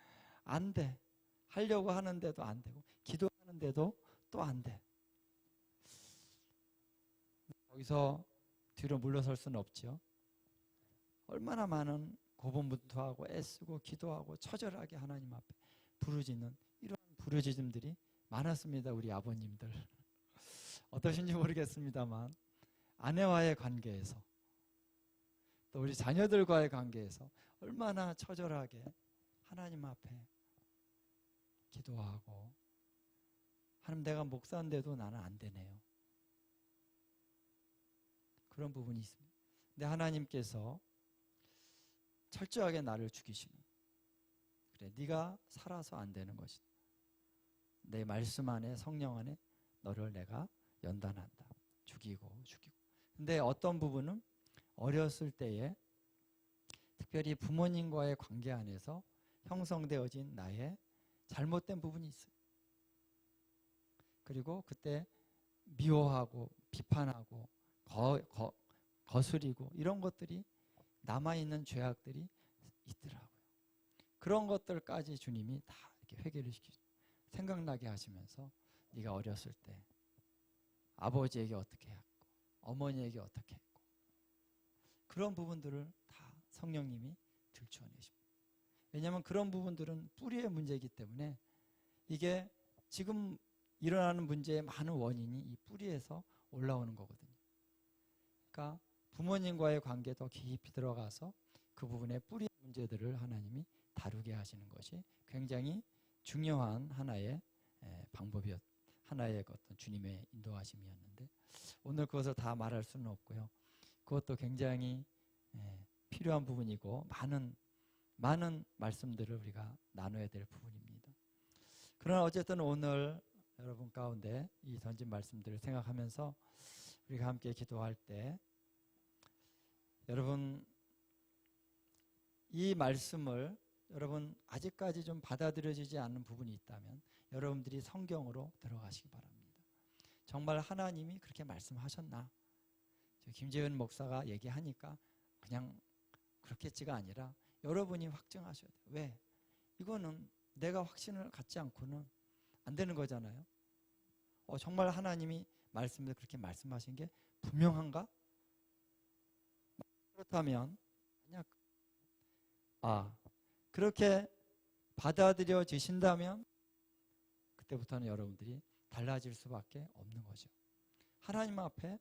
안 돼. 하려고 하는데도 안 되고 기도하는데도 또 안 돼. 거기서 뒤로 물러설 수는 없죠. 얼마나 많은 고분분투하고 애쓰고 기도하고 처절하게 하나님 앞에 부르짖는 이런 부르짖음들이 많았습니다. 우리 아버님들. 어떠신지 모르겠습니다만 아내와의 관계에서 또 우리 자녀들과의 관계에서 얼마나 처절하게 하나님 앞에 기도하고 하나님, 내가 목사인데도 나는 안 되네요. 그런 부분이 있습니다. 근데 하나님께서 철저하게 나를 죽이시는, 그래, 네가 살아서 안 되는 것이다. 내 말씀 안에, 성령 안에 너를 내가 연단한다. 죽이고. 근데 어떤 부분은 어렸을 때에 특별히 부모님과의 관계 안에서 형성되어진 나의 잘못된 부분이 있어요. 그리고 그때 미워하고 비판하고 거스리고 이런 것들이 남아있는 죄악들이 있더라고요. 그런 것들까지 주님이 다 이렇게 회개를 시키죠. 생각나게 하시면서 네가 어렸을 때 아버지에게 어떻게 했고 어머니에게 어떻게 했고 그런 부분들을 다 성령님이 들추어내십니다. 왜냐하면 그런 부분들은 뿌리의 문제이기 때문에 이게 지금 일어나는 문제의 많은 원인이 이 뿌리에서 올라오는 거거든요. 그러니까 부모님과의 관계에 더 깊이 들어가서 그 부분의 뿌리의 문제들을 하나님이 다루게 하시는 것이 굉장히 중요한 하나의 방법이었, 하나의 어떤 주님의 인도하심이었는데 오늘 그것을 다 말할 수는 없고요. 그것도 굉장히 필요한 부분이고 많은 말씀들을 우리가 나눠야 될 부분입니다. 그러나 어쨌든 오늘 여러분 가운데 이 던진 말씀들을 생각하면서 우리가 함께 기도할 때 여러분 이 말씀을 여러분 아직까지 좀 받아들여지지 않는 부분이 있다면 여러분들이 성경으로 들어가시기 바랍니다. 정말 하나님이 그렇게 말씀하셨나? 김재현 목사가 얘기하니까 그냥 그렇겠지가 아니라 여러분이 확증하셔야 돼요. 왜? 이거는 내가 확신을 갖지 않고는 안 되는 거잖아요. 정말 하나님이 말씀을 그렇게 말씀하신 게 분명한가? 그렇다면 그렇게 받아들여지신다면 그때부터는 여러분들이 달라질 수밖에 없는 거죠. 하나님 앞에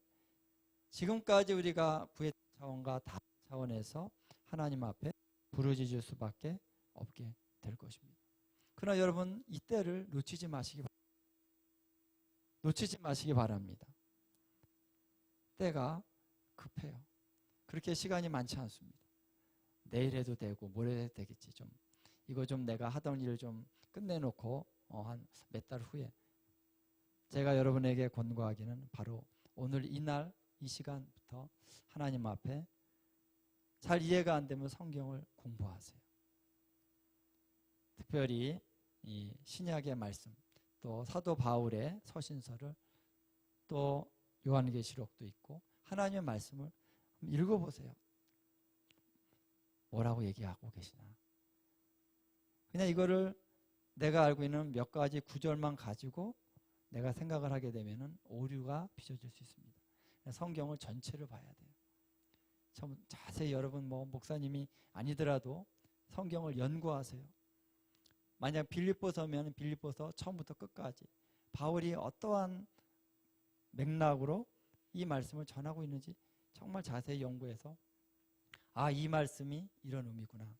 지금까지 우리가 구의 차원과 다른 차원에서 하나님 앞에 부르짖을 수밖에 없게 될 것입니다. 그러나 여러분 이때를 놓치지 마시기 바랍니다. 때가 급해요. 그렇게 시간이 많지 않습니다. 내일 해도 되고 모레 해도 되겠지. 이거 내가 하던 일을 좀 끝내놓고 한 몇 달 후에 제가 여러분에게 권고하기는 바로 오늘 이날 이 시간부터 하나님 앞에 잘 이해가 안 되면 성경을 공부하세요. 특별히 이 신약의 말씀 또 사도 바울의 서신서를 또 요한계시록도 있고 하나님의 말씀을 읽어보세요. 뭐라고 얘기하고 계시나. 그냥 이거를 내가 알고 있는 몇 가지 구절만 가지고 내가 생각을 하게 되면 오류가 빚어질 수 있습니다. 성경을 전체를 봐야 돼요. 자세히 여러분 목사님이 아니더라도 성경을 연구하세요. 만약 빌립보서면 빌립보서 처음부터 끝까지 바울이 어떠한 맥락으로 이 말씀을 전하고 있는지 정말 자세히 연구해서 이 말씀이 이런 의미구나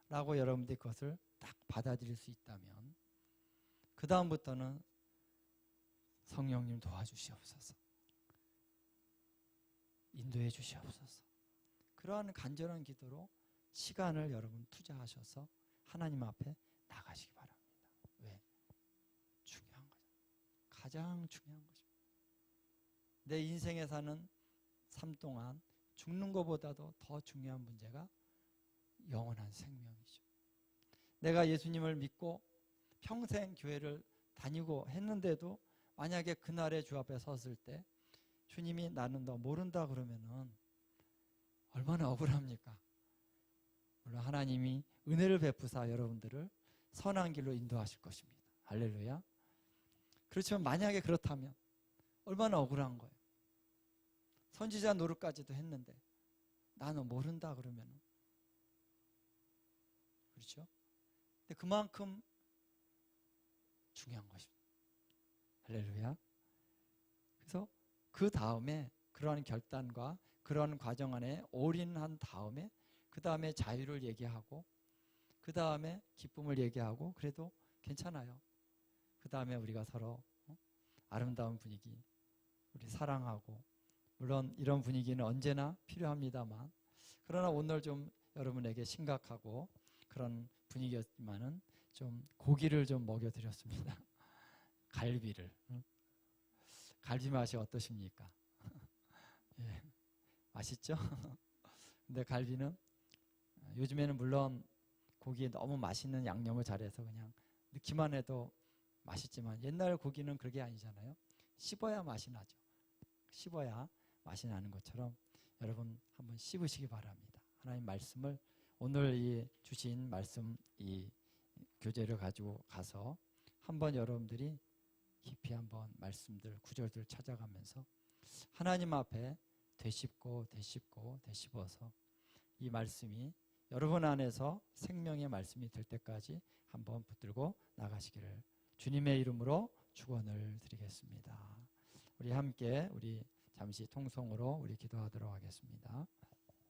라고 여러분들이 그것을 딱 받아들일 수 있다면 그 다음부터는 성령님 도와주시옵소서, 인도해 주시옵소서, 그러한 간절한 기도로 시간을 여러분 투자하셔서 하나님 앞에 나가시기 바랍니다. 왜? 중요한 거죠. 가장 중요한 것입니다. 내 인생에 사는 삶 동안 죽는 것보다도 더 중요한 문제가 영원한 생명이죠. 내가 예수님을 믿고 평생 교회를 다니고 했는데도 만약에 그날의 주 앞에 섰을 때 주님이 나는 너 모른다 그러면은 얼마나 억울합니까? 물론 하나님이 은혜를 베푸사 여러분들을 선한 길로 인도하실 것입니다. 할렐루야. 그렇지만 만약에 그렇다면 얼마나 억울한 거예요. 선지자 노릇까지도 했는데 나는 모른다 그러면은, 그렇죠? 근데 그만큼 중요한 것입니다. 할렐루야. 그래서 그 다음에 그러한 결단과 그런 과정 안에 올인한 다음에 그 다음에 자유를 얘기하고 그 다음에 기쁨을 얘기하고 그래도 괜찮아요. 그 다음에 우리가 서로 아름다운 분위기, 우리 사랑하고, 물론 이런 분위기는 언제나 필요합니다만, 그러나 오늘 좀 여러분에게 심각하고 그런 분위기였지만은 좀 고기를 좀 먹여드렸습니다. 갈비를. 갈비 맛이 어떠십니까? 예, 맛있죠? 근데 갈비는 요즘에는 물론 고기에 너무 맛있는 양념을 잘해서 그냥 넣기만 해도 맛있지만 옛날 고기는 그게 아니잖아요. 씹어야 맛이 나죠. 씹어야 맛이 나는 것처럼 여러분 한번 씹으시기 바랍니다. 하나님 말씀을, 오늘 이 주신 말씀 이 교재를 가지고 가서 한번 여러분들이 깊이 한번 말씀들 구절들 찾아가면서 하나님 앞에 되씹고 되씹어서 이 말씀이 여러분 안에서 생명의 말씀이 될 때까지 한번 붙들고 나가시기를 주님의 이름으로 축원을 드리겠습니다. 우리 함께 우리 잠시 통성으로 우리 기도하도록 하겠습니다.